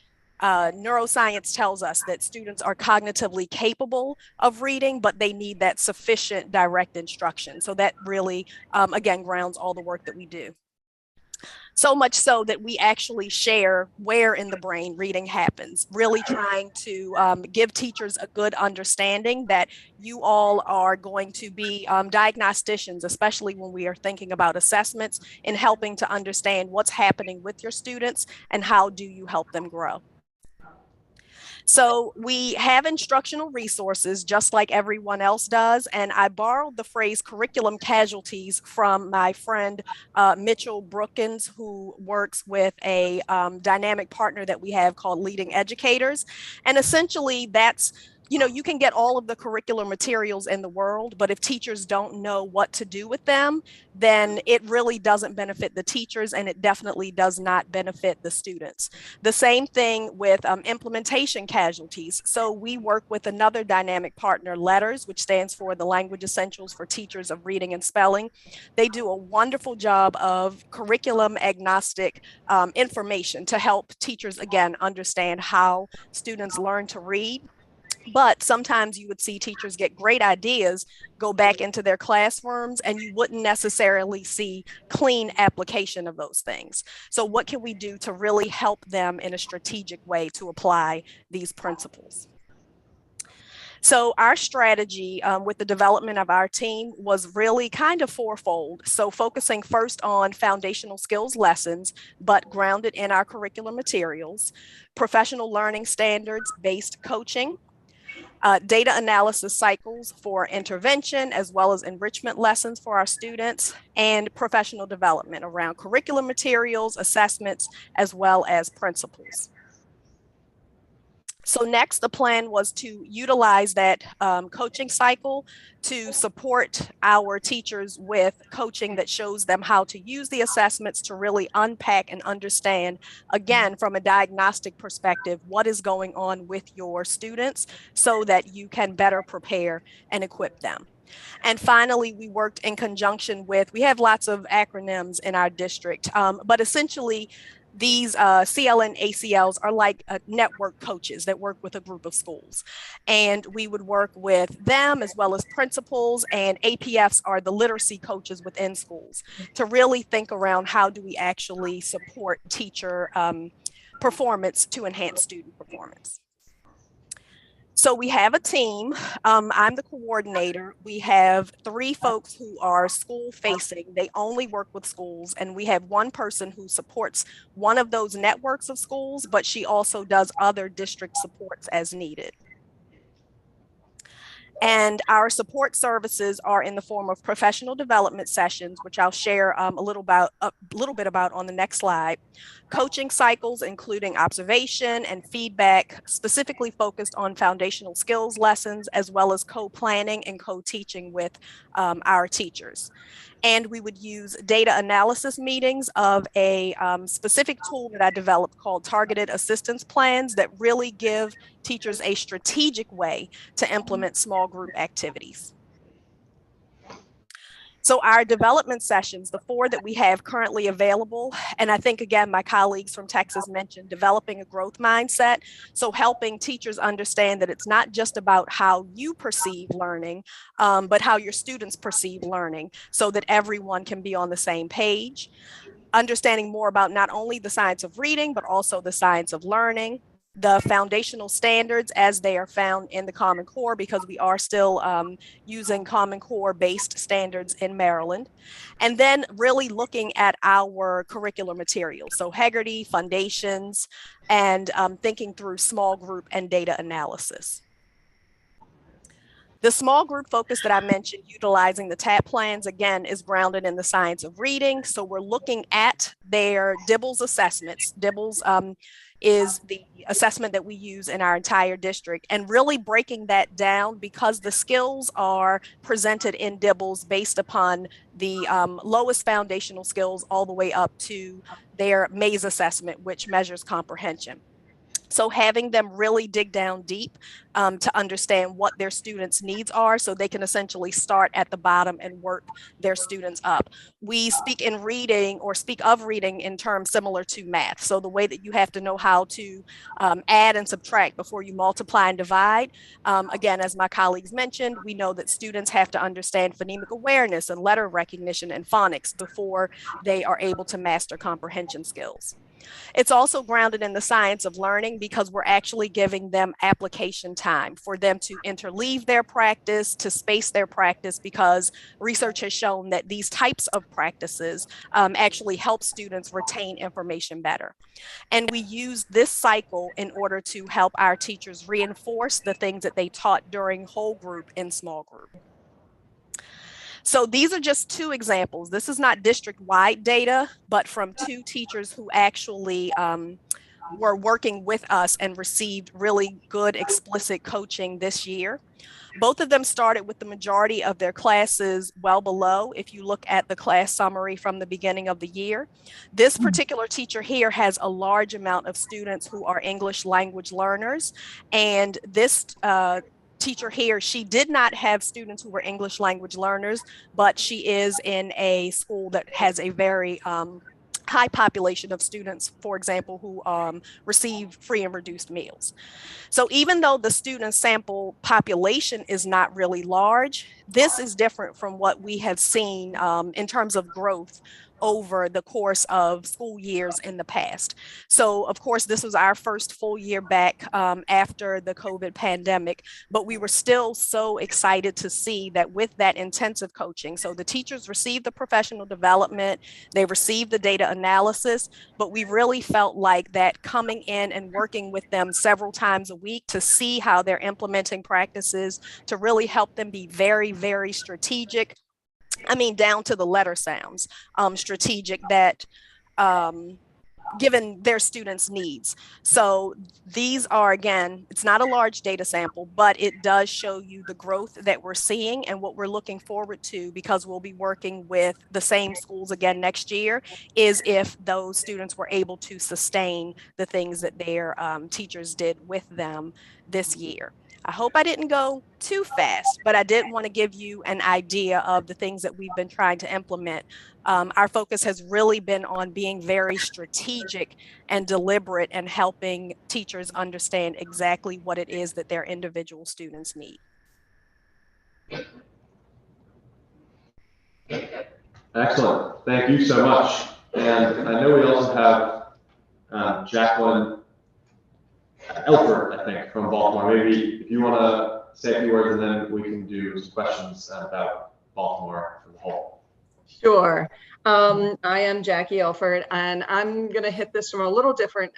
neuroscience tells us that students are cognitively capable of reading, but they need that sufficient direct instruction. So that really, again, grounds all the work that we do. So much so that we actually share where in the brain reading happens, really trying to give teachers a good understanding that you all are going to be diagnosticians, especially when we are thinking about assessments, in helping to understand what's happening with your students and how do you help them grow. So we have instructional resources just like everyone else does. And I borrowed the phrase curriculum casualties from my friend Mitchell Brookins, who works with a dynamic partner that we have called Leading Educators. And essentially that's, you know, you can get all of the curricular materials in the world, but if teachers don't know what to do with them, then it really doesn't benefit the teachers, and it definitely does not benefit the students. The same thing with implementation casualties. So we work with another dynamic partner, LETTERS, which stands for the Language Essentials for Teachers of Reading and Spelling. They do a wonderful job of curriculum agnostic information to help teachers, again, understand how students learn to read. But sometimes you would see teachers get great ideas, go back into their classrooms, and you wouldn't necessarily see clean application of those things. So what can we do to really help them in a strategic way to apply these principles? So our strategy with the development of our team was really kind of fourfold. So focusing first on foundational skills lessons, but grounded in our curriculum materials, professional learning standards based coaching, data analysis cycles for intervention, as well as enrichment lessons for our students, and professional development around curriculum materials, assessments, as well as principles. So next, the plan was to utilize that coaching cycle to support our teachers with coaching that shows them how to use the assessments to really unpack and understand, again, from a diagnostic perspective, what is going on with your students so that you can better prepare and equip them. And finally, we worked in conjunction with, we have lots of acronyms in our district, but essentially, these CLN ACLs are like network coaches that work with a group of schools. And we would work with them as well as principals, and APFs are the literacy coaches within schools to really think around how do we actually support teacher performance to enhance student performance. So we have a team. I'm the coordinator. We have 3 folks who are school facing. They only work with schools. And we have 1 person who supports one of those networks of schools, but she also does other district supports as needed. And our support services are in the form of professional development sessions, which I'll share a little bit about on the next slide. Coaching cycles, including observation and feedback, specifically focused on foundational skills lessons, as well as co-planning and co-teaching with our teachers. And we would use data analysis meetings of a specific tool that I developed called targeted assistance plans that really give teachers a strategic way to implement small group activities. So our development sessions, the 4 that we have currently available, and I think, again, my colleagues from Texas mentioned developing a growth mindset. So helping teachers understand that it's not just about how you perceive learning, but how your students perceive learning so that everyone can be on the same page. Understanding more about not only the science of reading, but also the science of learning. The foundational standards as they are found in the Common Core, because we are still using Common Core based standards in Maryland. And then really looking at our curricular materials. So Heggerty, foundations, and thinking through small group and data analysis. The small group focus that I mentioned, utilizing the TAP plans, again, is grounded in the science of reading. So we're looking at their Dibbles assessments. Dibbles is the assessment that we use in our entire district, and really breaking that down because the skills are presented in Dibbles based upon the lowest foundational skills all the way up to their maze assessment, which measures comprehension. So having them really dig down deep to understand what their students' needs are so they can essentially start at the bottom and work their students up. We speak in reading or speak of reading in terms similar to math. So the way that you have to know how to add and subtract before you multiply and divide. Again, as my colleagues mentioned, we know that students have to understand phonemic awareness and letter recognition and phonics before they are able to master comprehension skills. It's also grounded in the science of learning because we're actually giving them application time for them to interleave their practice, to space their practice, because research has shown that these types of practices actually help students retain information better. And we use this cycle in order to help our teachers reinforce the things that they taught during whole group and small group. So these are just two examples. This is not district-wide data, but from two teachers who actually were working with us and received really good explicit coaching this year. Both of them started with the majority of their classes well below, if you look at the class summary from the beginning of the year. This particular teacher here has a large amount of students who are English language learners, and this teacher here, she did not have students who were English language learners, but she is in a school that has a very high population of students, for example, who receive free and reduced meals. So even though the student sample population is not really large, this is different from what we have seen in terms of growth over the course of school years in the past. So of course, this was our first full year back after the COVID pandemic, but we were still so excited to see that with that intensive coaching, so the teachers received the professional development, they received the data analysis, but we really felt like that coming in and working with them several times a week to see how they're implementing practices to really help them be very, very strategic. I mean, down to the letter sounds, strategic, that given their students' needs. So these are, again, it's not a large data sample, but it does show you the growth that we're seeing and what we're looking forward to, because we'll be working with the same schools again next year, is if those students were able to sustain the things that their teachers did with them this year. I hope I didn't go too fast, but I did want to give you an idea of the things that we've been trying to implement. Our focus has really been on being very strategic and deliberate and helping teachers understand exactly what it is that their individual students need. Excellent. Thank you so much. And I know we also have Jacqueline Elford, I think, from Baltimore. Maybe if you want to say a few words, and then we can do some questions about Baltimore as a whole. Sure. I am Jackie Elford, and I'm going to hit this from a little different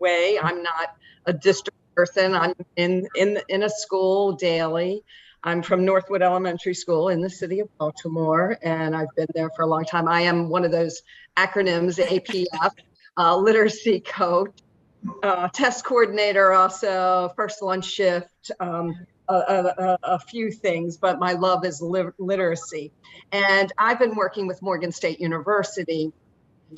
way. I'm not a district person. I'm in a school daily. I'm from Northwood Elementary School in the city of Baltimore, and I've been there for a long time. I am one of those acronyms, APF, literacy coach. Test coordinator, also first lunch shift, a few things, but my love is literacy. And I've been working with Morgan State University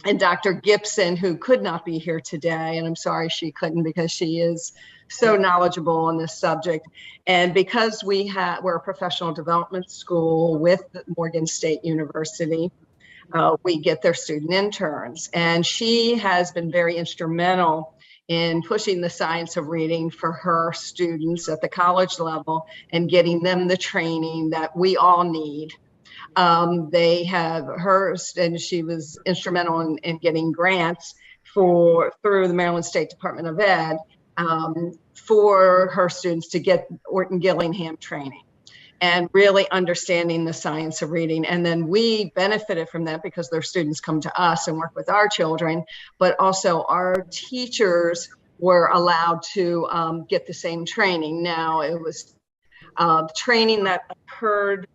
and Dr. Gibson, who could not be here today, and I'm sorry she couldn't because she is so knowledgeable on this subject. And because we're a professional development school with Morgan State University, we get their student interns. And she has been very instrumental in pushing the science of reading for her students at the college level and getting them the training that we all need. They have hers, and she was instrumental in getting grants through the Maryland State Department of Ed for her students to get Orton Gillingham training and really understanding the science of reading. And then we benefited from that because their students come to us and work with our children, but also our teachers were allowed to get the same training. Now, it was training that occurred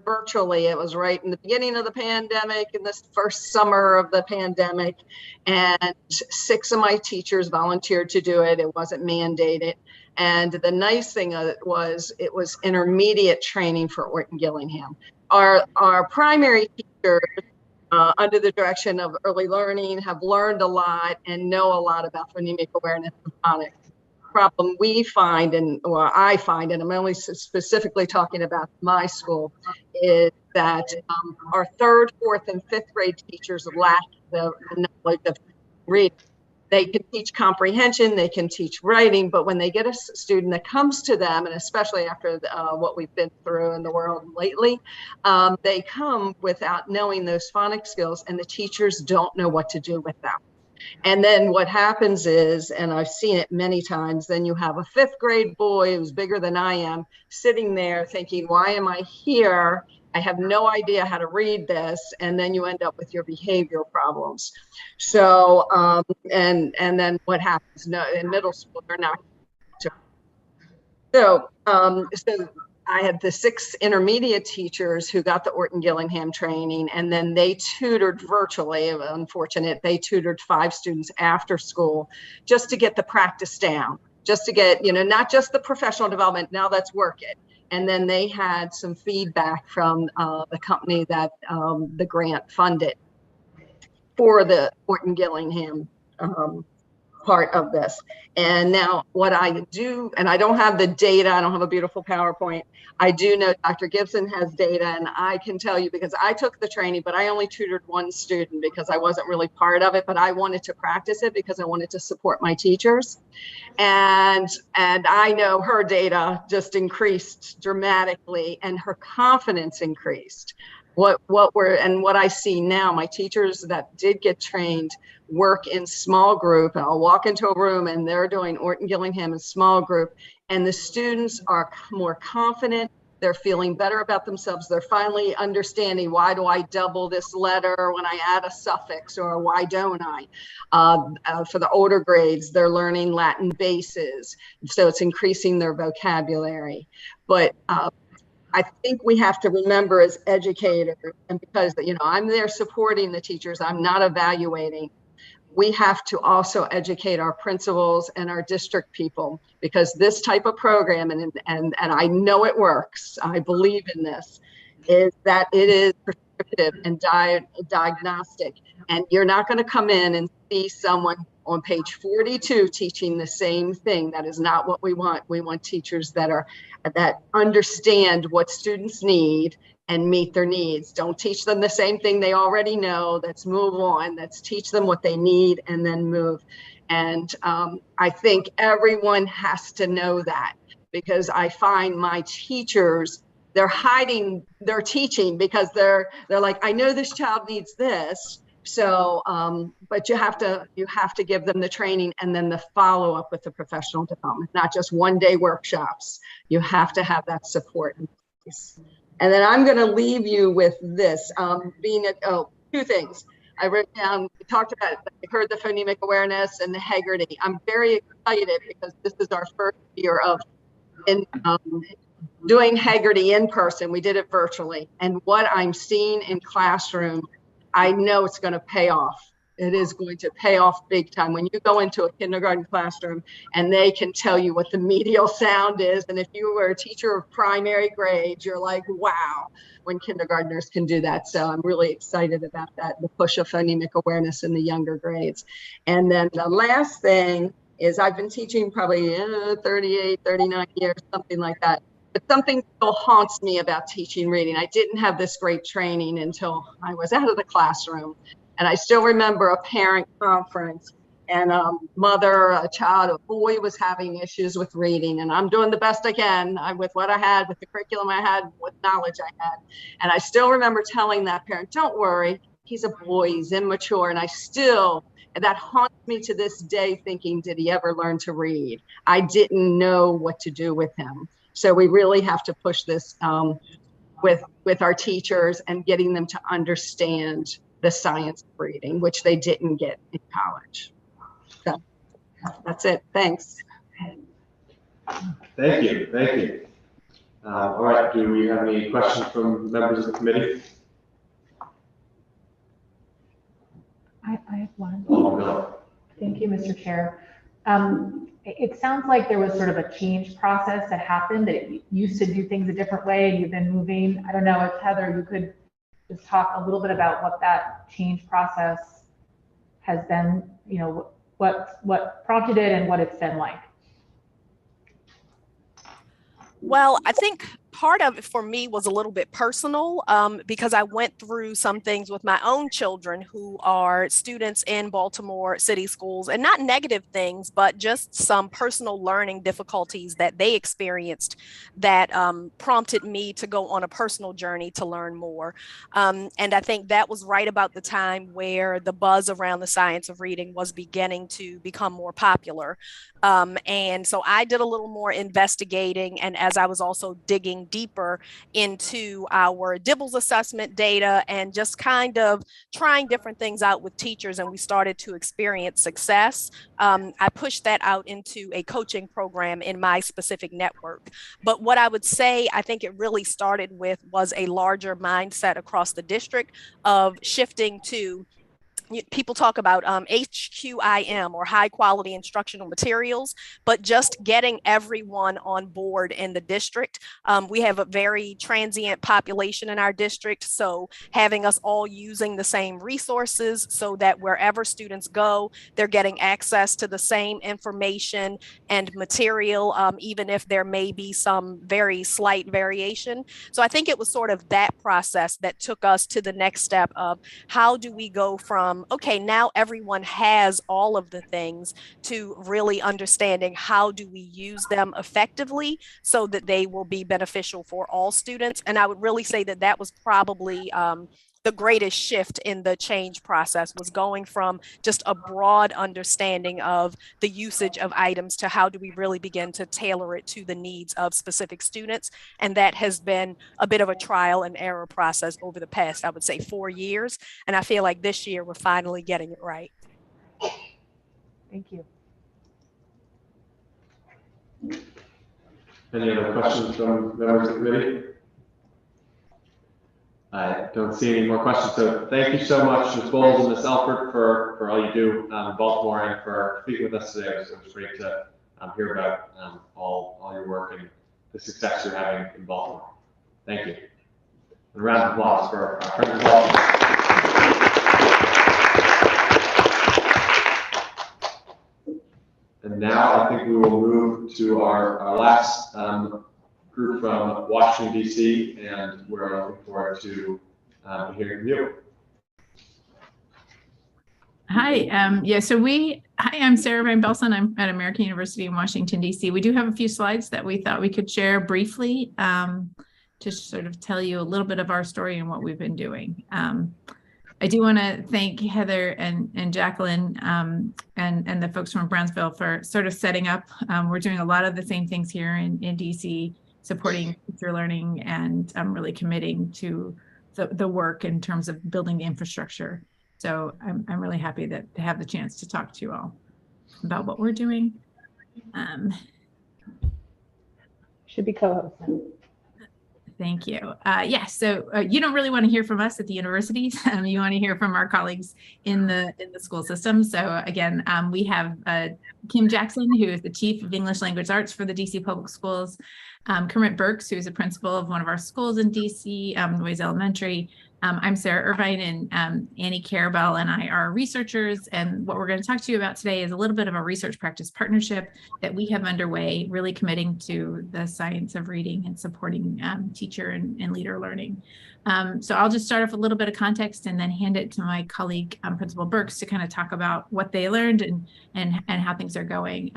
virtually. It was right in the beginning of the pandemic, in this first summer of the pandemic, and 6 of my teachers volunteered to do it. It wasn't mandated. And the nice thing was it was intermediate training for Orton Gillingham. Our primary teachers, under the direction of early learning, have learned a lot and know a lot about phonemic awareness and phonics. Problem we find, or I find, and I'm only specifically talking about my school, is that our 3rd, 4th, and 5th grade teachers lack the knowledge of reading. They can teach comprehension, they can teach writing, but when they get a student that comes to them, and especially after what we've been through in the world lately, they come without knowing those phonics skills, and the teachers don't know what to do with them. And then what happens is, and I've seen it many times, then you have a 5th grade boy who's bigger than I am sitting there thinking, why am I here? I have no idea how to read this. And then you end up with your behavioral problems. So, and then what happens? No, in middle school, they're not. So I had the 6 intermediate teachers who got the Orton Gillingham training, and then they tutored virtually. Unfortunate, they tutored 5 students after school just to get the practice down, just to get, not just the professional development, now let's work it. And then they had some feedback from the company that the grant funded for the Orton Gillingham part of this. And now what I do, and I don't have the data, I don't have a beautiful PowerPoint. I do know Dr. Gibson has data, and I can tell you because I took the training, but I only tutored 1 student because I wasn't really part of it, but I wanted to practice it because I wanted to support my teachers. And I know her data just increased dramatically and her confidence increased. What I see now, my teachers that did get trained work in small group. I'll walk into a room and they're doing Orton Gillingham in small group, and the students are more confident. They're feeling better about themselves. They're finally understanding, why do I double this letter when I add a suffix, or why don't I? For the older grades, they're learning Latin bases. So it's increasing their vocabulary. But I think we have to remember as educators, and because I'm there supporting the teachers, I'm not evaluating. We have to also educate our principals and our district people, because this type of program, and I know it works, I believe in this, is that it is prescriptive and diagnostic. And you're not going to come in and see someone on page 42 teaching the same thing. That is not what we want. We want teachers that understand what students need and meet their needs. Don't teach them the same thing they already know. Let's move on. Let's teach them what they need and then move. And I think everyone has to know that, because I find my teachers, they're hiding their teaching because they're like, I know this child needs this. So, but you have to give them the training and then the follow up with the professional development, not just 1-day workshops. You have to have that support in place. And then I'm going to leave you with this, 2 things. I wrote down, we talked about it, I heard the phonemic awareness and the Haggerty. I'm very excited because this is our first year of doing Haggerty in person. We did it virtually. And what I'm seeing in classroom, I know it's going to pay off. It is going to pay off big time. When you go into a kindergarten classroom and they can tell you what the medial sound is, and if you were a teacher of primary grades, you're like, wow, when kindergartners can do that. So I'm really excited about that, the push of phonemic awareness in the younger grades. And then the last thing is, I've been teaching probably 38, 39 years, something like that. But something still haunts me about teaching reading. I didn't have this great training until I was out of the classroom. And I still remember a parent conference, and a boy was having issues with reading. And I'm doing the best I can with what I had, with the curriculum I had, with knowledge I had. And I still remember telling that parent, don't worry, he's a boy, he's immature. And that haunts me to this day, thinking, did he ever learn to read? I didn't know what to do with him. So we really have to push this with our teachers and getting them to understand the science of reading, which they didn't get in college. So that's it. Thanks. Thank you. All right, do we have any questions from members of the committee? I have one. Oh, no. Thank you, Mr. Chair. It sounds like there was sort of a change process that happened, that it used to do things a different way and you've been moving. I don't know if Heather, you could just talk a little bit about what that change process has been, what prompted it and what it's been like. Well, I think part of it for me was a little bit personal because I went through some things with my own children who are students in Baltimore City schools, and not negative things, but just some personal learning difficulties that they experienced that prompted me to go on a personal journey to learn more. And I think that was right about the time where the buzz around the science of reading was beginning to become more popular. And so I did a little more investigating, and as I was also digging deeper into our Dibbles assessment data and just kind of trying different things out with teachers, and we started to experience success, I pushed that out into a coaching program in my specific network. But what I would say, I think it really started with was a larger mindset across the district of shifting to, people talk about HQIM, or high quality instructional materials, but just getting everyone on board in the district. We have a very transient population in our district, so having us all using the same resources so that wherever students go, they're getting access to the same information and material, even if there may be some very slight variation. So I think it was sort of that process that took us to the next step of how do we go from, okay, now everyone has all of the things, to really understanding how do we use them effectively so that they will be beneficial for all students. And I would really say that that was probably the greatest shift in the change process, was going from just a broad understanding of the usage of items to how do we really begin to tailor it to the needs of specific students. And that has been a bit of a trial and error process over the past, I would say, 4 years. And I feel like this year we're finally getting it right. Thank you. Any other questions from members of the committee? I don't see any more questions, so thank you so much, Ms. Bowles and Ms. Alford, for all you do in Baltimore, and for speaking with us today. It was great to hear about all your work and the success you're having in Baltimore. Thank you. A round of applause for our friends in Baltimore. And now I think we will move to our last group from Washington, D.C., and we're looking forward to hearing from you. Hi, I'm Sarah Van Belsen. I'm at American University in Washington, D.C. We do have a few slides that we thought we could share briefly to sort of tell you a little bit of our story and what we've been doing. I do want to thank Heather and Jacqueline and the folks from Brownsville for sort of setting up. We're doing a lot of the same things here in DC, supporting teacher learning, and I'm really committing to the work in terms of building the infrastructure. So I'm really happy to have the chance to talk to you all about what we're doing. Should be co-hosting. Thank you. So you don't really want to hear from us at the universities. You want to hear from our colleagues in the school system. So again, we have Kim Jackson, who is the Chief of English Language Arts for the DC Public Schools. Kermit Burks, who is a principal of one of our schools in DC, Noyes Elementary. I'm Sarah Irvine, and Annie Carabell and I are researchers. And what we're going to talk to you about today is a little bit of a research practice partnership that we have underway, really committing to the science of reading and supporting teacher and leader learning. So I'll just start off with a little bit of context and then hand it to my colleague, Principal Burks, to kind of talk about what they learned and how things are going.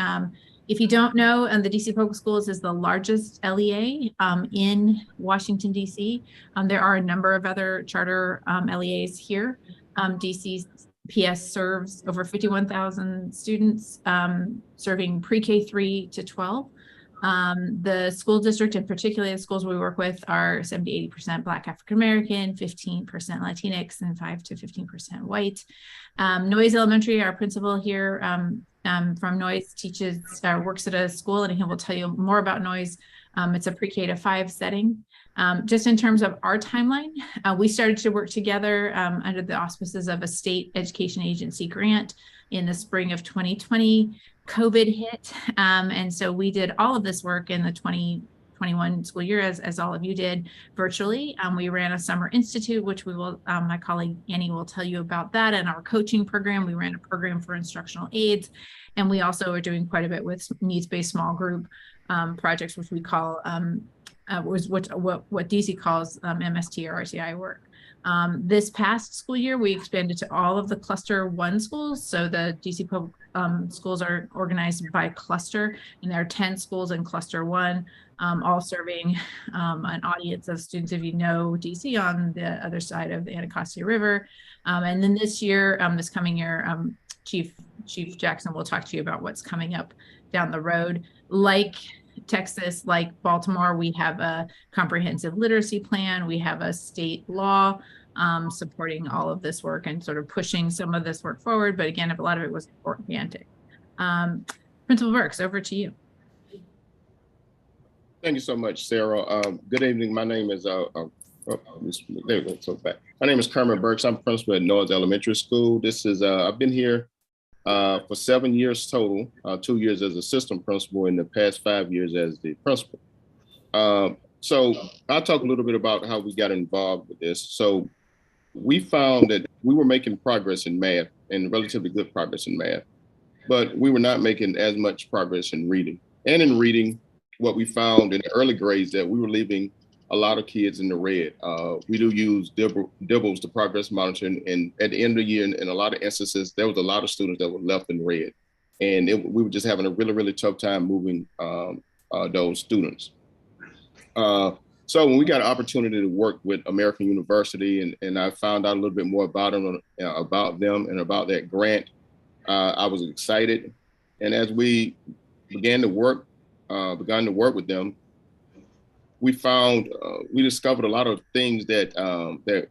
If you don't know, the DC Public Schools is the largest LEA in Washington, DC. There are a number of other charter LEAs here. DC PS serves over 51,000 students, serving pre-K 3 to 12. The school district, and particularly the schools we work with, are 70 to 80% Black African American, 15% Latinx, and 5 to 15% white. Noyes Elementary, our principal here from Noyes, works at a school, and he will tell you more about Noyes. It's a pre-K to 5 setting. Just in terms of our timeline, we started to work together under the auspices of a state education agency grant in the spring of 2020. COVID hit, and so we did all of this work in the 2021 school year, as all of you did, virtually. We ran a summer institute, which we will, my colleague Annie will tell you about that, and our coaching program. We ran a program for instructional aides, and we also are doing quite a bit with needs-based small group projects, which we call was what DC calls MST or RCI work. This past school year, we expanded to all of the cluster 1 schools. So the DC public schools are organized by cluster, and there are 10 schools in cluster 1, all serving an audience of students, if you know DC, on the other side of the Anacostia River. And then this year, this coming year, Chief Jackson will talk to you about what's coming up down the road. Like Texas, like Baltimore, we have a comprehensive literacy plan. We have a state law supporting all of this work and sort of pushing some of this work forward. But again, a lot of it was organic. Principal Burks, over to you. Thank you so much, Sarah. Good evening. My name is My name is Kermit Burks. I'm principal at Noyes Elementary School. This is I've been here for 7 years total, 2 years as assistant principal, and the past 5 years as the principal. So I'll talk a little bit about how we got involved with this. So we found that we were making progress in math, and relatively good progress in math, but we were not making as much progress in reading. And in reading, what we found in the early grades that we were leaving a lot of kids in the red. We do use Dibbles to progress monitor, and at the end of the year, in a lot of instances, there was a lot of students that were left in red. And we were just having a really, really tough time moving those students. So when we got an opportunity to work with American University, and I found out a little bit more about them and about that grant, I was excited. And as we began to work with them, we discovered a lot of things that that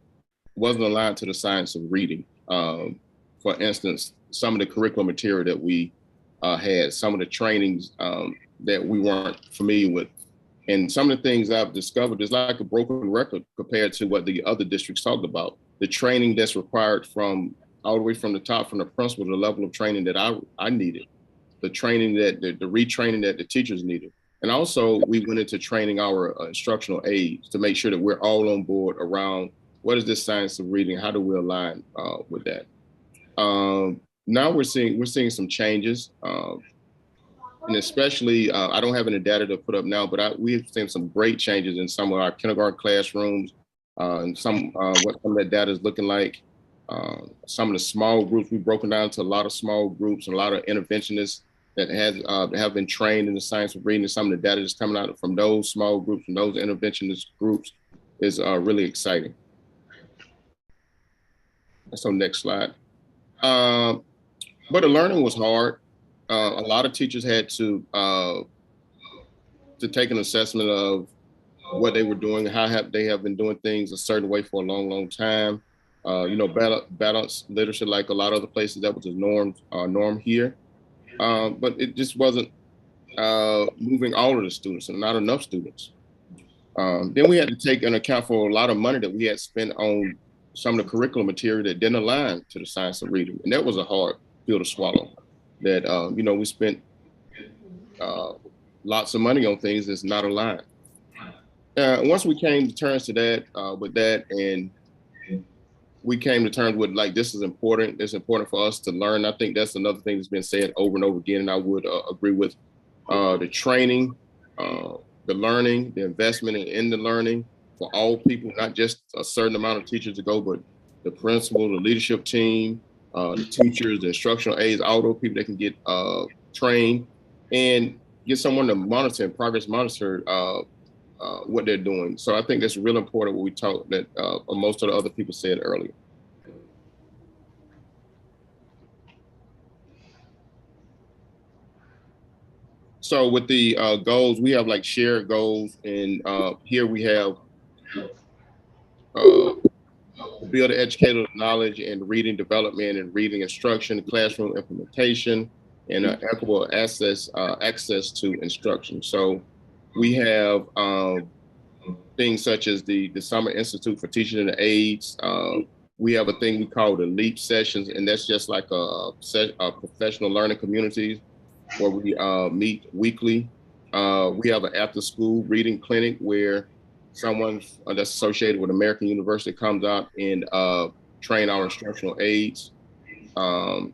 wasn't aligned to the science of reading. For instance, some of the curriculum material that we had, some of the trainings that we weren't familiar with. And some of the things I've discovered is like a broken record compared to what the other districts talked about. The training that's required from all the way from the top, from the principal, to the level of training that I needed, the training that the retraining that the teachers needed. And also we went into training our instructional aides to make sure that we're all on board around what is this science of reading? How do we align with that? Now we're seeing some changes. And especially, I don't have any data to put up now, but we've seen some great changes in some of our kindergarten classrooms, and what some of that data is looking like. Some of the small groups, we've broken down to a lot of small groups and a lot of interventionists that have been trained in the science of reading. And some of the data that's coming out from those small groups and those interventionist groups is really exciting. So next slide. But the learning was hard. A lot of teachers had to take an assessment of what they were doing, how they have been doing things a certain way for a long, long time. Balanced literacy, like a lot of other places, that was the norm here. But it just wasn't moving all of the students, and not enough students. Then we had to take into account for a lot of money that we had spent on some of the curriculum material that didn't align to the science of reading. And that was a hard pill to swallow. That, we spent lots of money on things that's not aligned. Once we came to terms to that, with that, and we came to terms with, like, this is important. It's important for us to learn. I think that's another thing that's been said over and over again, and I would agree with the training, the learning, the investment in the learning for all people, not just a certain amount of teachers to go, but the principal, the leadership team, the teachers, the instructional aides, all those people that can get trained and get someone to monitor and progress monitor what they're doing. So I think that's real important what we talked that most of the other people said earlier. So with the goals, we have like shared goals, and here we have build educational knowledge and reading development and reading instruction, classroom implementation, and equitable access to instruction. So we have things such as the Summer Institute for Teaching and Aides. We have a thing we call the LEAP sessions, and that's just like a professional learning community where we meet weekly. We have an after-school reading clinic where someone that's associated with American University comes out and train our instructional aides. Then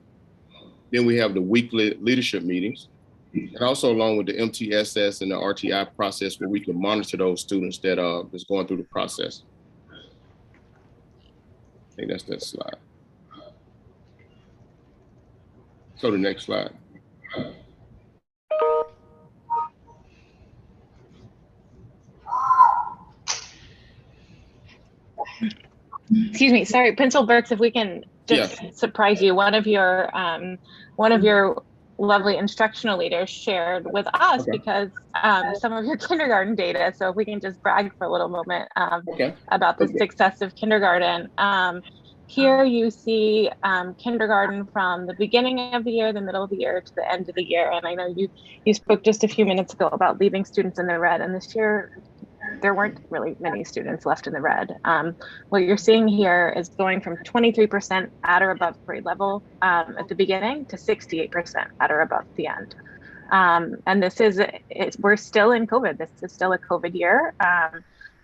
we have the weekly leadership meetings And also along with the MTSS and the RTI process where we can monitor those students that is going through the process. I think that's that slide. So the next slide. Excuse me, sorry, Principal Burks, if we can just surprise you, one of your lovely instructional leaders shared with us because some of your kindergarten data. So if we can just brag for a little moment about the success of kindergarten. Here you see kindergarten from the beginning of the year, the middle of the year, to the end of the year. And I know you spoke just a few minutes ago about leaving students in the red, and this year there weren't really many students left in the red. What you're seeing here is going from 23% at or above grade level at the beginning to 68% at or above the end. And this is, we're still in COVID. This is still a COVID year.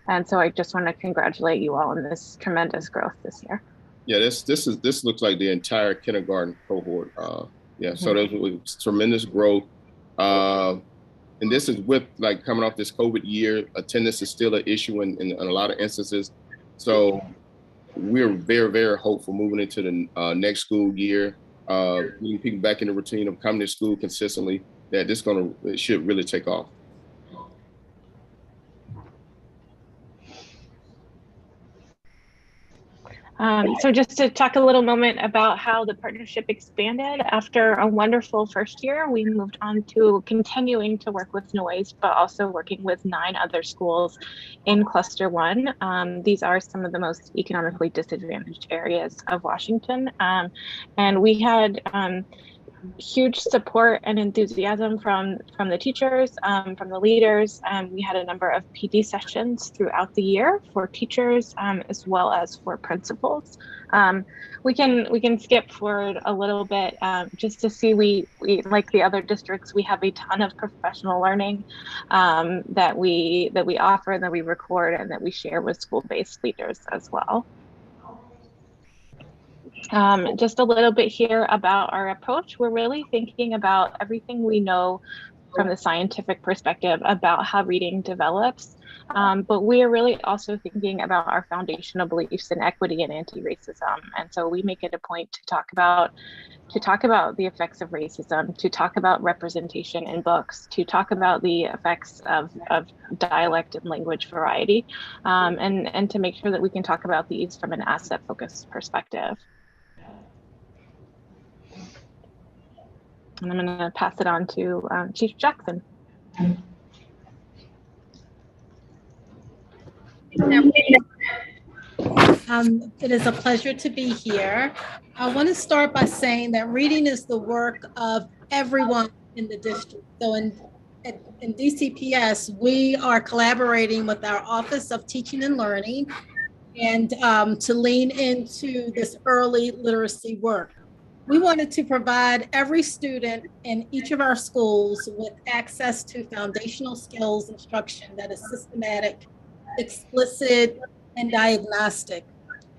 And so I just want to congratulate you all on this tremendous growth this year. Yeah, this looks like the entire kindergarten cohort. So there's tremendous growth. And this is with like coming off this COVID year, attendance is still an issue in a lot of instances. So we're very, very hopeful moving into the next school year, getting people back in the routine of coming to school consistently, that it should really take off. So just to talk a little moment about how the partnership expanded after a wonderful first year, we moved on to continuing to work with Noise, but also working with 9 other schools in Cluster 1. These are some of the most economically disadvantaged areas of Washington. And we had huge support and enthusiasm from the teachers, from the leaders. We had a number of PD sessions throughout the year for teachers as well as for principals. We can skip forward a little bit just to see we like the other districts, we have a ton of professional learning that we offer and that we record and that we share with school-based leaders as well. Just a little bit here about our approach. We're really thinking about everything we know from the scientific perspective about how reading develops, but we are really also thinking about our foundational beliefs in equity and anti-racism. And so we make it a point to talk about the effects of racism, to talk about representation in books, to talk about the effects of dialect and language variety, and to make sure that we can talk about these from an asset-focused perspective. And I'm going to pass it on to Chief Jackson. It is a pleasure to be here. I want to start by saying that reading is the work of everyone in the district. So in DCPS, we are collaborating with our Office of Teaching and Learning and to lean into this early literacy work. We wanted to provide every student in each of our schools with access to foundational skills instruction that is systematic, explicit, and diagnostic.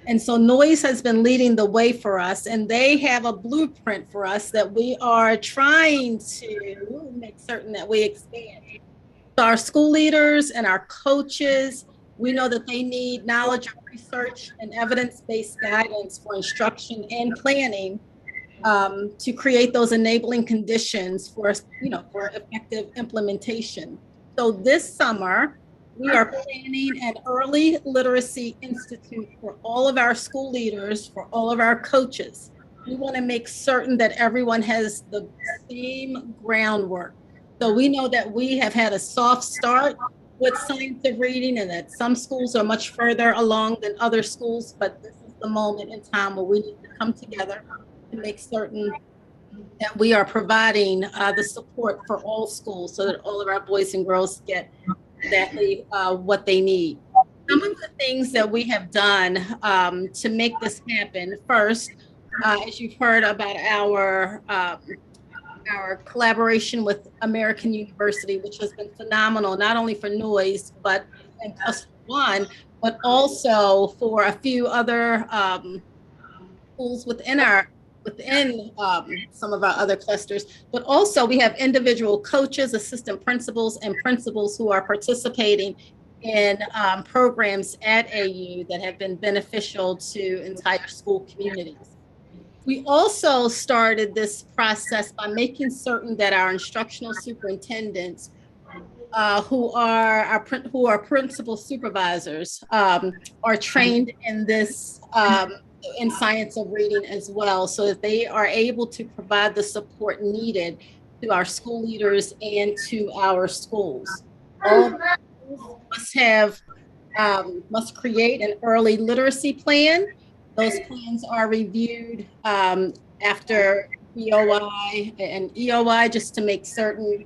And so Noise has been leading the way for us, and they have a blueprint for us that we are trying to make certain that we expand. So our school leaders and our coaches, we know that they need knowledge of research and evidence-based guidance for instruction and planning to create those enabling conditions for effective implementation. So this summer, we are planning an early literacy institute for all of our school leaders, for all of our coaches. We want to make certain that everyone has the same groundwork. So we know that we have had a soft start with science of reading and that some schools are much further along than other schools, but this is the moment in time where we need to come together to make certain that we are providing the support for all schools so that all of our boys and girls get exactly what they need. Some of the things that we have done to make this happen, first, as you've heard about our collaboration with American University, which has been phenomenal, not only for Noise, but in Cluster 1, but also for a few other schools within our within some of our other clusters, but also we have individual coaches, assistant principals, and principals who are participating in programs at AU that have been beneficial to entire school communities. We also started this process by making certain that our instructional superintendents who are principal supervisors are trained in this in science of reading as well, so that they are able to provide the support needed to our school leaders and to our schools. All schools must create an early literacy plan. Those plans are reviewed after BoI and EOI, just to make certain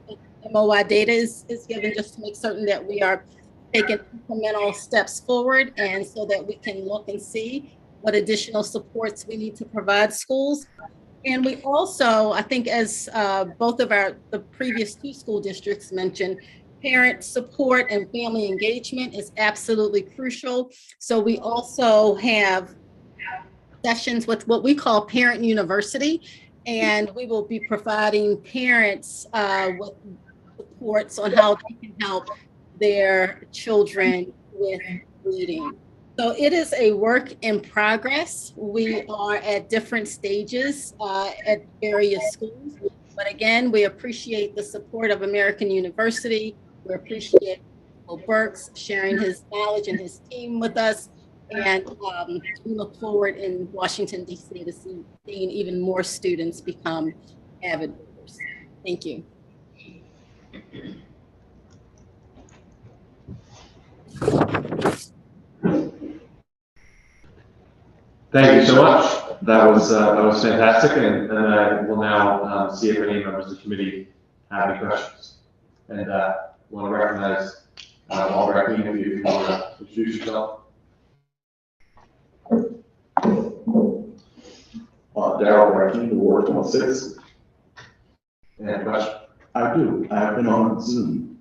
MOI data is given, just to make certain that we are taking incremental steps forward, and so that we can look and see what additional supports we need to provide schools. And we also, I think, as both of the previous two school districts mentioned, parent support and family engagement is absolutely crucial. So we also have sessions with what we call Parent University, and we will be providing parents with supports on how they can help their children with reading. So it is a work in progress. We are at different stages at various schools, but again, we appreciate the support of American University. We appreciate Burks sharing his knowledge and his team with us. And we look forward in Washington, D.C. to seeing even more students become avid readers. Thank you. Thank you so much. That was fantastic, and I will now see if any members of the committee have any questions. And want to recognize Albright, if you want to introduce yourself. Darryl Brackeen, Ward 26. And question? I do. I have been on Zoom.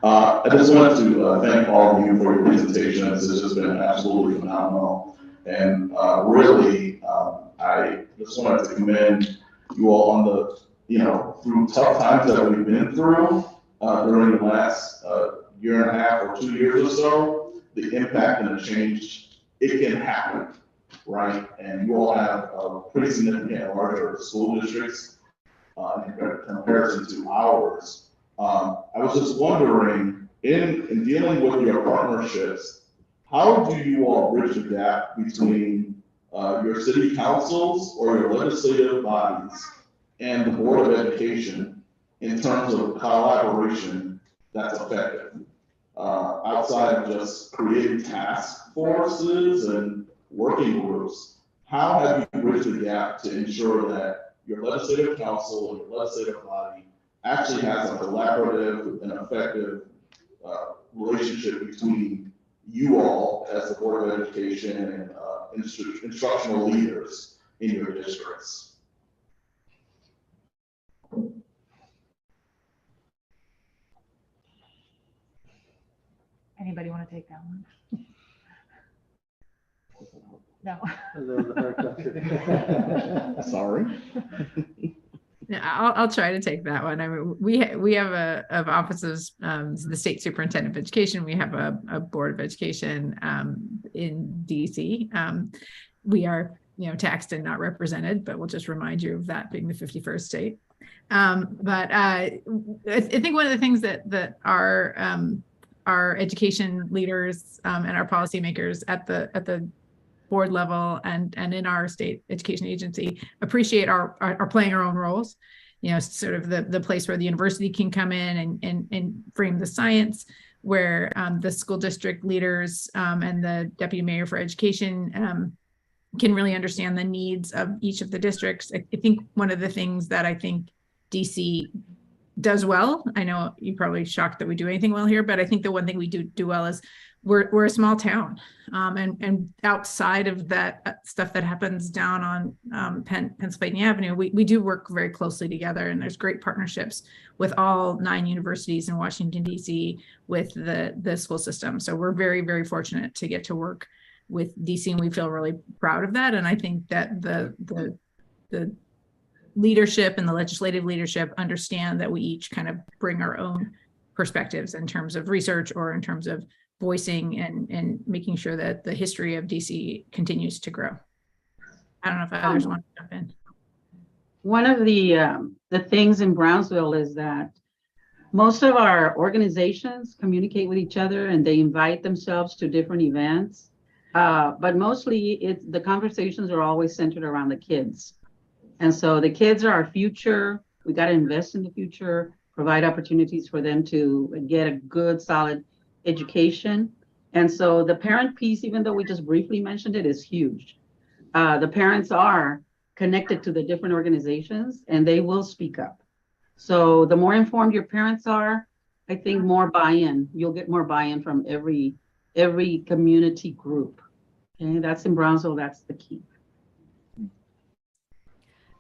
I just wanted to thank all of you for your presentations. It's just been absolutely phenomenal. And really, I just wanted to commend you all on the, through tough times that we've been through during the last year and a half or 2 years or so, the impact and the change, it can happen, right? And you all have pretty significant larger school districts in comparison to ours. I was just wondering, in dealing with your partnerships, how do you all bridge the gap between your city councils or your legislative bodies and the Board of Education in terms of collaboration that's effective? Outside of just creating task forces and working groups, how have you bridged the gap to ensure that your legislative council and your legislative body actually has a collaborative and effective relationship between you all as the Board of Education and instructional leaders in your districts? Anybody want to take that one? No. Sorry. I'll try to take that one. I mean, we have of offices, the State Superintendent of Education. We have a Board of Education in DC. We are, taxed and not represented, but we'll just remind you of that being the 51st state. But I think one of the things that our education leaders and our policymakers at the board level and in our state education agency appreciate are playing our own roles, sort of the place where the university can come in and frame the science, where the school district leaders and the deputy mayor for education can really understand the needs of each of the districts. I think one of the things that I think DC does well, I know you're probably shocked that we do anything well here, but I think the one thing we do well is we're a small town, and outside of that stuff that happens down on Pennsylvania Avenue, we do work very closely together, and there's great partnerships with all 9 universities in Washington, D.C. with the school system. So we're very, very fortunate to get to work with DC, and we feel really proud of that. And I think that the leadership and the legislative leadership understand that we each kind of bring our own perspectives in terms of research or in terms of voicing and making sure that the history of DC continues to grow. I don't know if others want to jump in. One of the things in Brownsville is that most of our organizations communicate with each other and they invite themselves to different events. But mostly the conversations are always centered around the kids. And so the kids are our future. We got to invest in the future, provide opportunities for them to get a good, solid education. And so the parent piece, even though we just briefly mentioned it, is huge. The parents are connected to the different organizations and they will speak up. So the more informed your parents are, I think more buy-in, you'll get more buy-in from every community group. Okay, that's in Brownsville, that's the key.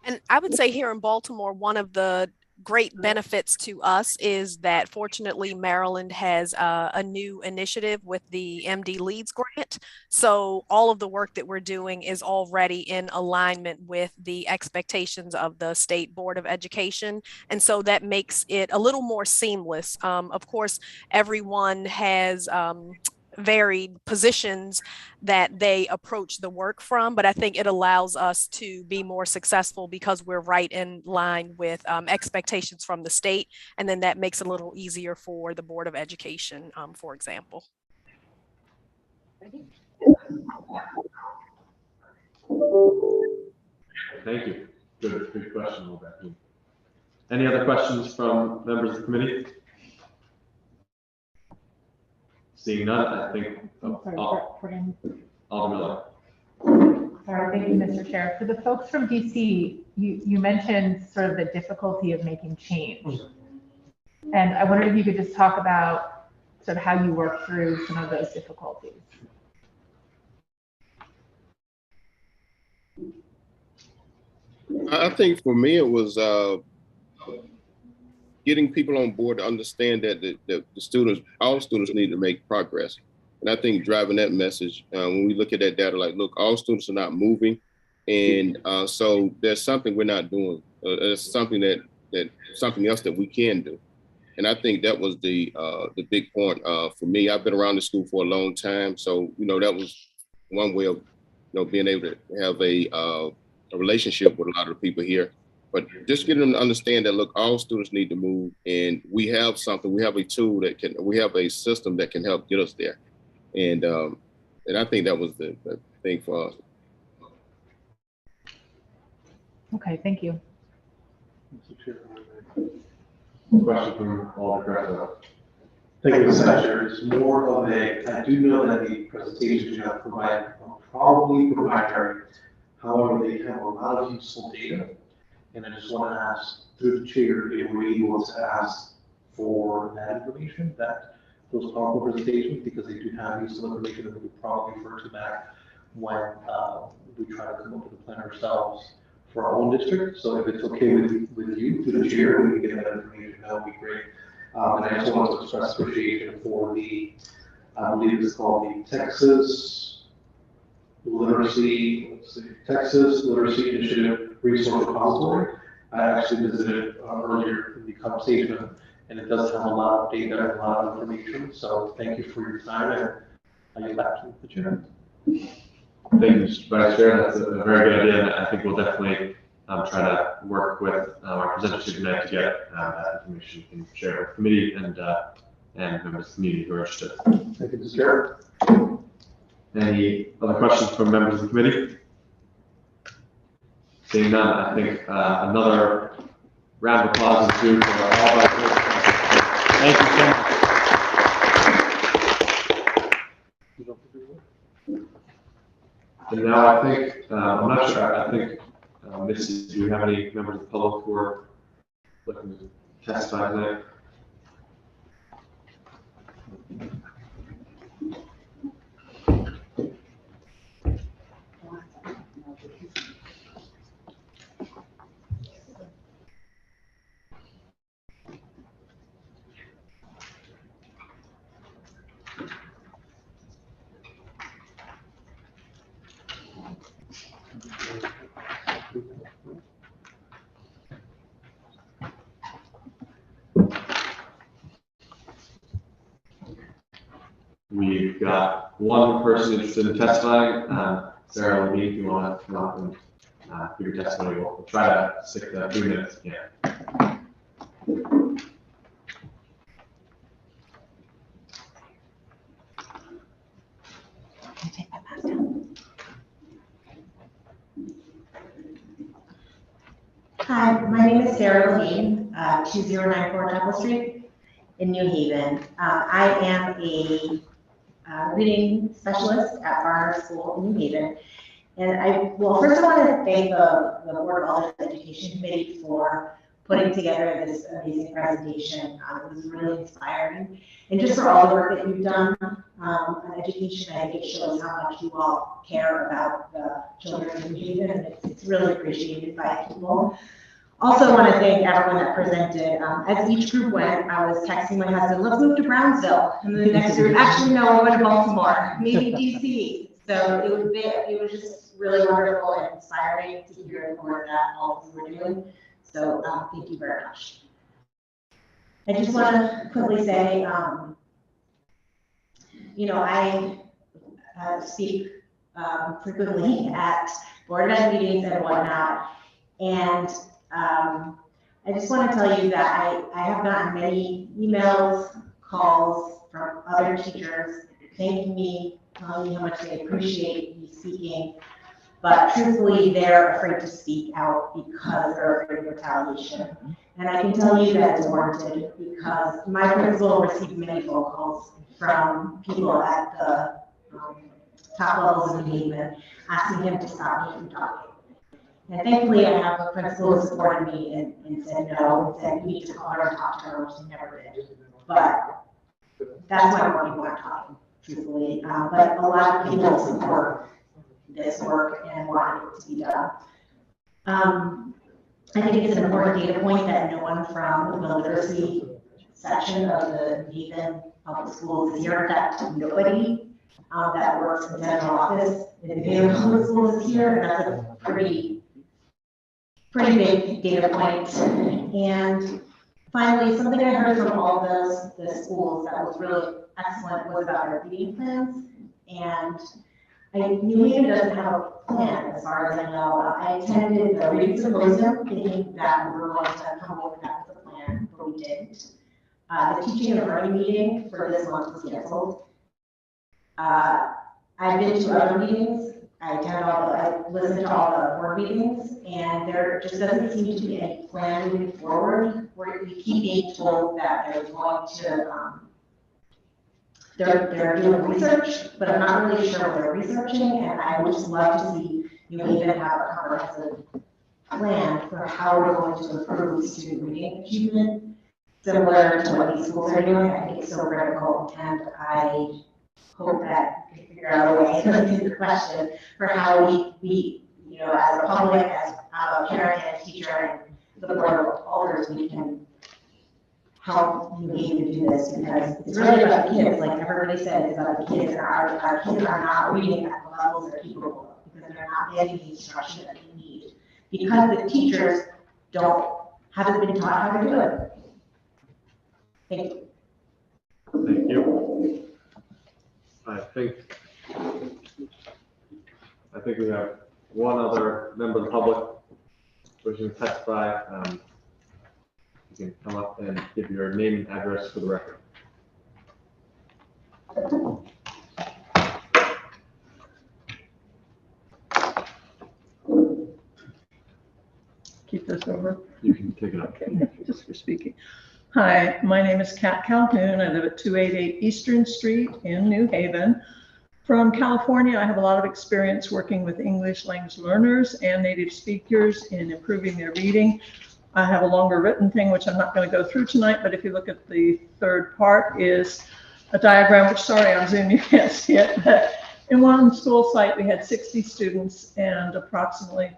And I would say here in Baltimore, one of the great benefits to us is that fortunately Maryland has a new initiative with the MD Leads grant. So all of the work that we're doing is already in alignment with the expectations of the State Board of Education. And so that makes it a little more seamless. Of course, everyone has varied positions that they approach the work from, but I think it allows us to be more successful because we're right in line with expectations from the state, and then that makes it a little easier for the Board of Education, for example. Thank you. Good question, Rebecca. Any other questions from members of the committee? Seeing none, I think. Sorry, Alderman. Sorry, thank you, Mr. Chair. For the folks from DC, you mentioned sort of the difficulty of making change. And I wondered if you could just talk about sort of how you work through some of those difficulties. I think for me, it was getting people on board to understand that the students, all students need to make progress. And I think driving that message, when we look at that data, like, look, all students are not moving. And so there's something we're not doing. There's something something else that we can do. And I think that was the big point for me. I've been around the school for a long time. So, that was one way of, being able to have a relationship with a lot of the people here. But just getting them to understand that, look, all students need to move, and we have something, we have a tool we have a system that can help get us there. And I think that was the thing for us. Okay, thank you. Question from Alderman. Thank you, Mr. Chair. It's more of I do know that the presentations you have provided are probably proprietary. However, they have a lot of useful data. And I just want to ask through the chair if we're able to ask for that information, those powerful presentations, because they do have useful information that we could probably refer to back when we try to come up with a plan ourselves for our own district. So if it's okay with you, through the chair, we can get that information, that would be great. And I just want to express appreciation for I believe it's called the Texas Literacy Initiative Resource Repository. I actually visited earlier in the conversation, and it does have a lot of data and a lot of information. So thank you for your time, and I get back to the chair. Thank you, Mr. Vice Chair. That's a very good idea, and I think we'll definitely try to work with our presenters tonight to get that information and share with the committee and members of the community who are interested. Thank you, Mr. Chair. Any other questions from members of the committee? Seeing none, I think another round of applause is due for all of our. Thank you so much. And now I think, I'm not sure, I think, Missy, do you have any members of the public who are looking to testify tonight? We've got one person interested in testifying. Sarah Levine, if you want to come up and give your testimony, we'll try to stick to 3 minutes. Yeah. Hi, my name is Sarah Levine, 2094 Temple Street in New Haven. I am a reading specialist at Barnard School in New Haven. And first I want to thank the BoAEducation Committee for putting together this amazing presentation. It was really inspiring. And just for all the work that you've done on education, I think it shows how much you all care about the children in New Haven, and it's really appreciated by people. Also want to thank everyone that presented. As each group went, I was texting my husband, let's move to Brownsville. And the next group, actually, no, we're going to Baltimore, maybe DC. So it was just really wonderful and inspiring to hear the work that all of you were doing. So thank you very much. I just want to quickly say, I speak frequently at Board of Ed meetings and whatnot. And I just want to tell you that I have gotten many emails, calls from other teachers thanking me, telling me how much they appreciate me speaking. But truthfully, they're afraid to speak out because they're afraid of retaliation. And I can tell you that it's warranted because my principal received many phone calls from people at the top levels of the Haven asking him to stop me from talking. And thankfully, I have a principal who supported me and said no, and said you need to call her and talk to her, which he never did. But that's why more people aren't talking, truthfully. But a lot of people support this work and want it to be done. I think it's an important data point that no one from the literacy section of the Haven Public Schools is here. In fact, nobody that works in the central office in the Haven Public Schools is here, and that's a pretty big data point. And finally, something I heard from all the schools that was really excellent was about our reading plans. And New Haven doesn't have a plan, as far as I know. I attended the reading symposium thinking that we were going to come up with a plan, but we didn't. The teaching and learning meeting for this month was canceled. I've been to other meetings. I listen to all the board meetings, and there just doesn't seem to be any plan moving forward. We keep being told that they're going to they're doing research, but I'm not really sure what they're researching, and I would just love to see New Haven have a comprehensive plan for how we're going to improve student reading achievement, similar to what these schools are doing. I think it's so critical, and I hope that we can figure out a way to answer the question for how we as a public, as a parent and a teacher, and the board of alders, we can help New Haven do this, because it's really about the kids. Like everybody said, it's about the kids, and our kids are not reading at the levels they're capable of because they're not getting the instruction that they need, because the teachers haven't been taught how to do it. Thank you. Thank you. I think we have one other member of the public wishing to testify. You can come up and give your name and address for the record. Keep this over. You can take it up. Okay, just for speaking. Hi, my name is Kat Calhoun. I live at 288 Eastern Street in New Haven. From California, I have a lot of experience working with English language learners and native speakers in improving their reading. I have a longer written thing, which I'm not going to go through tonight, but if you look at the third part is a diagram, which, sorry, on Zoom you can't see it, but in one school site we had 60 students and approximately,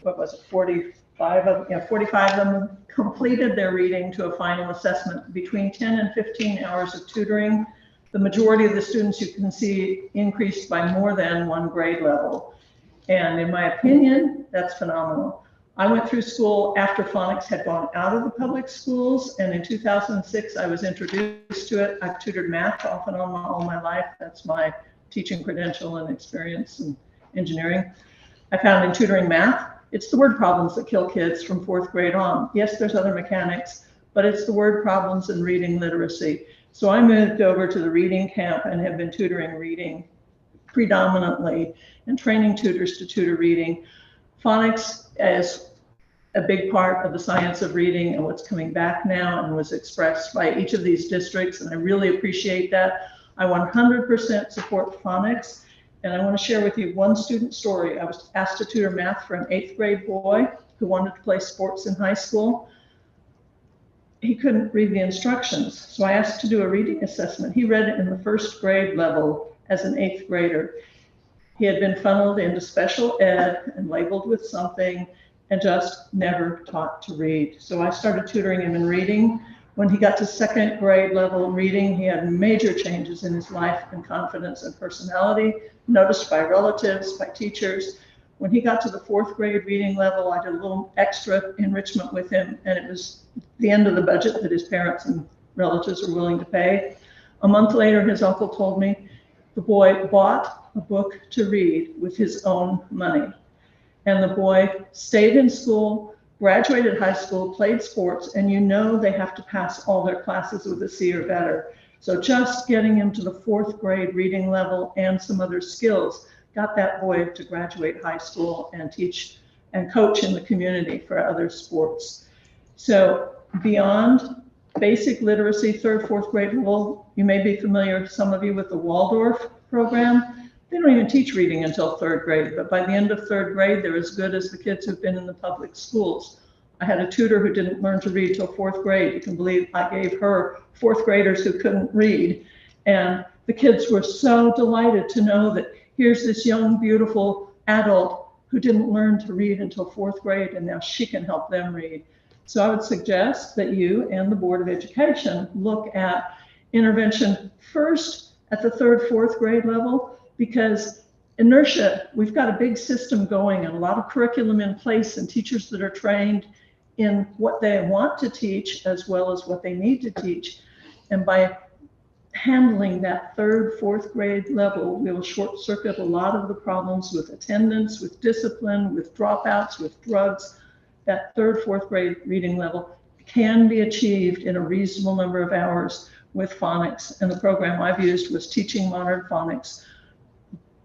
45 of them completed their reading to a final assessment. Between 10 and 15 hours of tutoring, the majority of the students, you can see, increased by more than one grade level. And in my opinion, that's phenomenal. I went through school after phonics had gone out of the public schools, and in 2006, I was introduced to it. I've tutored math off and on all my life. That's my teaching credential and experience in engineering. I found in tutoring math, it's the word problems that kill kids from 4th grade on. Yes, there's other mechanics, but it's the word problems and reading literacy. So I moved over to the reading camp and have been tutoring reading predominantly and training tutors to tutor reading. Phonics is a big part of the science of reading and what's coming back now and was expressed by each of these districts, and I really appreciate that. I 100% support phonics, and I want to share with you one student story. I was asked to tutor math for an 8th grade boy who wanted to play sports in high school. He couldn't read the instructions, so I asked to do a reading assessment. He read it in the 1st grade level as an 8th grader. He had been funneled into special ed and labeled with something and just never taught to read. So I started tutoring him in reading. When he got to 2nd grade level reading, he had major changes in his life and confidence and personality, noticed by relatives, by teachers. When he got to the 4th grade reading level, I did a little extra enrichment with him, and it was the end of the budget that his parents and relatives were willing to pay. A month later, his uncle told me the boy bought a book to read with his own money. And the boy stayed in school, graduated high school, played sports, and you know they have to pass all their classes with a C or better. So just getting him to the 4th grade reading level and some other skills got that boy to graduate high school and teach and coach in the community for other sports. So beyond basic literacy, 3rd, 4th grade level, you may be familiar, some of you, with the Waldorf program. They don't even teach reading until 3rd grade, but by the end of 3rd grade, they're as good as the kids who've been in the public schools. I had a tutor who didn't learn to read till 4th grade. You can believe I gave her 4th graders who couldn't read. And the kids were so delighted to know that here's this young, beautiful adult who didn't learn to read until 4th grade, and now she can help them read. So I would suggest that you and the Board of Education look at intervention first at the 3rd, 4th grade level, because inertia, we've got a big system going and a lot of curriculum in place and teachers that are trained in what they want to teach as well as what they need to teach. And by handling that 3rd, 4th grade level, we will short circuit a lot of the problems with attendance, with discipline, with dropouts, with drugs. That 3rd, 4th grade reading level can be achieved in a reasonable number of hours with phonics. And the program I've used was Teaching Modern Phonics,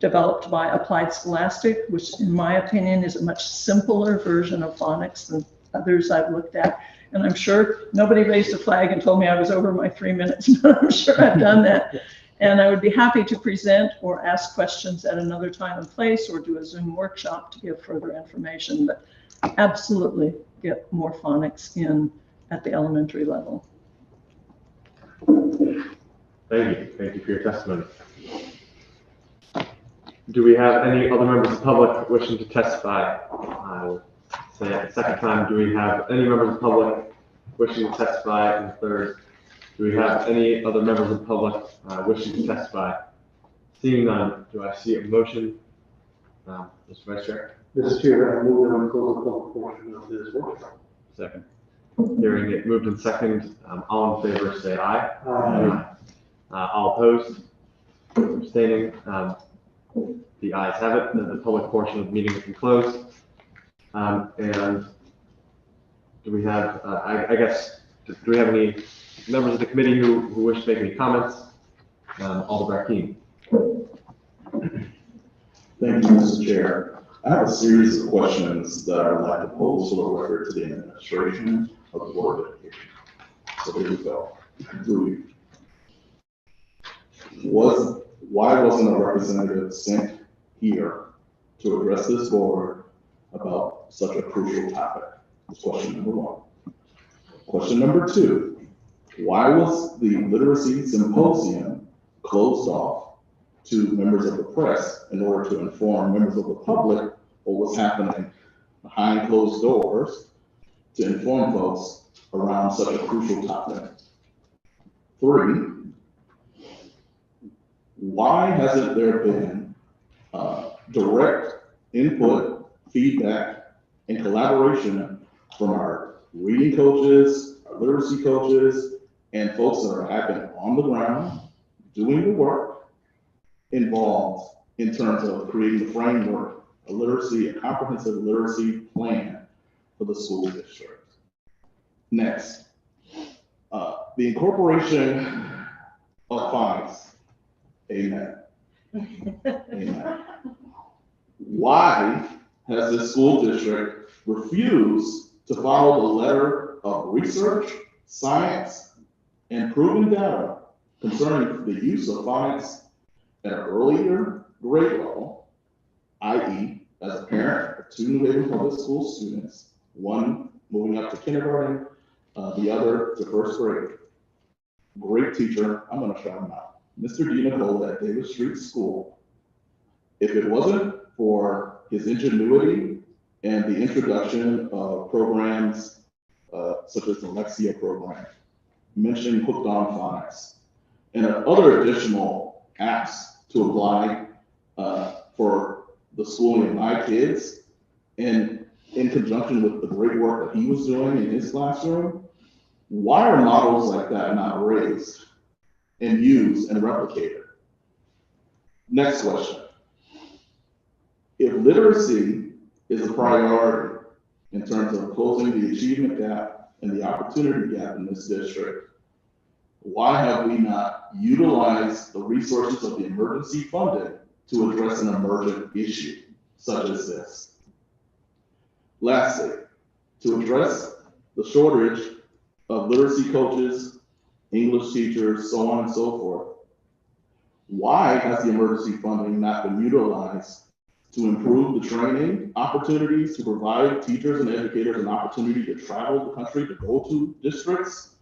developed by Applied Scholastic, which in my opinion is a much simpler version of phonics than others I've looked at. And I'm sure nobody raised a flag and told me I was over my 3 minutes, but I'm sure I've done that. And I would be happy to present or ask questions at another time and place or do a Zoom workshop to give further information, but absolutely get more phonics in at the elementary level. Thank you. Thank you for your testimony. Do we have any other members of the public wishing to testify? I will say it a second time. Do we have any members of the public wishing to testify? And third, do we have any other members of the public wishing to testify? Seeing none, do I see a motion? Mr. Vice Chair. Mr. Chair, I move that we close the public portion of this workshop. Second. Hearing it moved in second, all in favor say aye. Aye. All opposed? Abstaining? The ayes have it. The public portion of the meeting has been closed. And do we have, I guess, do we have any members of the committee who wish to make any comments? Alder Brackeen. Thank you, Mr. Chair. I have a series of questions that I would like to pose for the record to the administration of the Board of Education. So here we go. Why wasn't a representative sent here to address this board about such a crucial topic? That's question number one. Question number two, why was the literacy symposium closed off to members of the press in order to inform members of the public what was happening behind closed doors to inform folks around such a crucial topic? Three, why hasn't there been direct input, feedback and collaboration from our reading coaches, our literacy coaches, and folks that have been on the ground doing the work involved in terms of creating the framework, a comprehensive literacy plan for the school district. Next, the incorporation of phonics. Amen. Amen. Why has this school district refused to follow the letter of research, science, and proven data concerning the use of phonics at an earlier grade level, i.e., as a parent of 2 New Haven Public School students, one moving up to kindergarten, the other to 1st grade. Great teacher, I'm going to shout him out. Mr. D. Nicola at Davis Street School. If it wasn't for his ingenuity and the introduction of programs such as the Lexia program, mentioning Hooked on Phonics, and other additional apps to apply for the schooling of my kids, and in conjunction with the great work that he was doing in his classroom, why are models like that not raised and used and replicated? Next question. If literacy is a priority in terms of closing the achievement gap and the opportunity gap in this district, why have we not utilized the resources of the emergency funding to address an emergent issue such as this? Lastly, to address the shortage of literacy coaches, English teachers, so on and so forth, why has the emergency funding not been utilized to improve the training opportunities, to provide teachers and educators an opportunity to travel the country, to go to districts,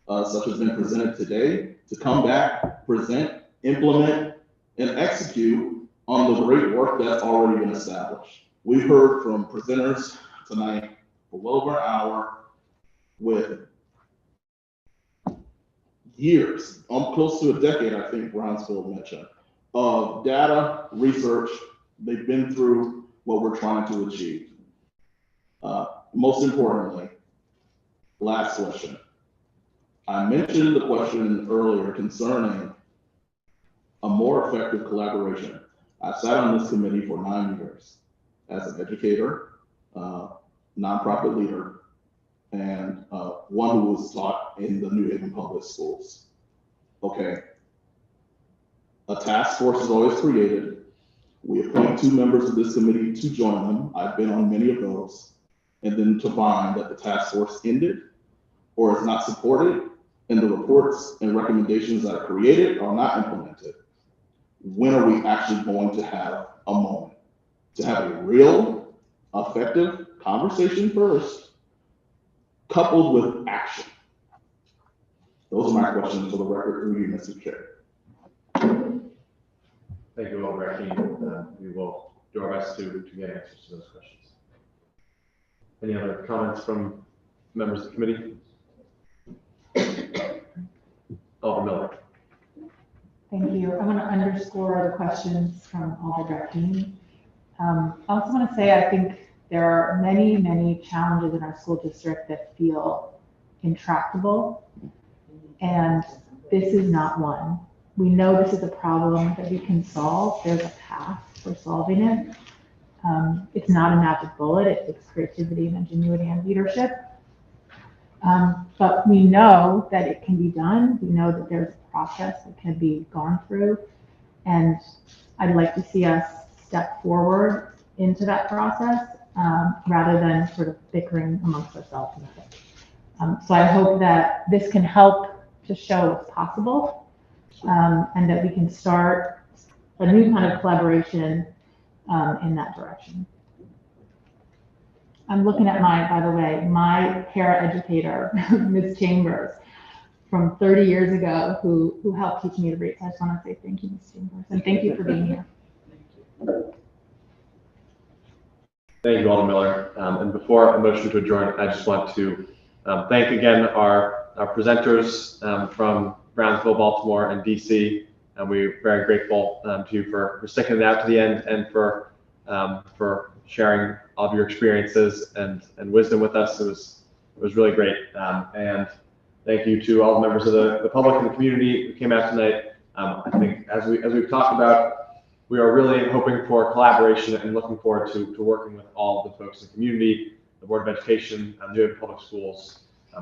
such as been presented today, to come back, present, implement, and execute on the great work that's already been established? We've heard from presenters tonight for well over an hour with years, close to a decade, I think Brownsville mentioned, of data, research. They've been through what we're trying to achieve. Most importantly, last question. I mentioned the question earlier concerning a more effective collaboration. I sat on this committee for 9 years as an educator, nonprofit leader, and one who was taught in the New Haven Public Schools. Okay. A task force is always created. We appoint 2 members of this committee to join them. I've been on many of those. And then to find that the task force ended or is not supported, and the reports and recommendations that are created are not implemented. When are we actually going to have a moment to have a real, effective conversation first, coupled with action? Those are my questions for the record. Through you, Mr. Chair. Thank you all, Raheem. We will do our best to get answers to those questions. Any other comments from members of the committee? Alder Miller. Thank you. I want to underscore the questions from Alder Raheem. I also want to say I think there are many, many challenges in our school district that feel intractable, and this is not one. We know this is a problem that we can solve. There's a path for solving it. It's not a magic bullet. It takes creativity and ingenuity and leadership. But we know that it can be done. We know that there's a process that can be gone through. And I'd like to see us step forward into that process rather than sort of bickering amongst ourselves. So I hope that this can help to show what's possible and that we can start a new kind of collaboration in that direction. I'm looking at by the way, my para-educator, Ms. Chambers, from 30 years ago, who helped teach me to read. So I just want to say thank you, Ms. Chambers, and thank you for being here. Thank you, Alder Miller. And before a motion to adjourn, I just want to thank again our presenters from Brownsville, Baltimore, and DC. And we're very grateful to you for sticking it out to the end and for sharing all of your experiences and wisdom with us. It was really great. And thank you to all the members of the public and the community who came out tonight. I think as we've talked about, we are really hoping for collaboration and looking forward to working with all of the folks in the community, the Board of Education, New Haven Public Schools,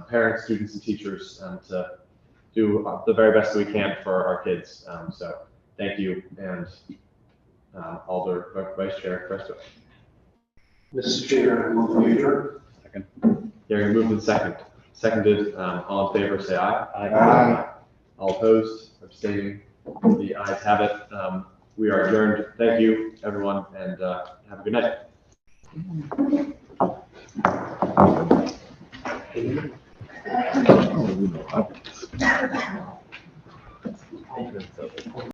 parents, students, and teachers to do the very best that we can for our kids. So thank you, and Alder, Vice Chair, Presto. Mr. Chair, I move to adjourn. Second. Hearing moved and seconded. All in favor, say aye. Aye. All opposed, abstaining. The ayes have it. We are adjourned. Thank you, everyone, and have a good night.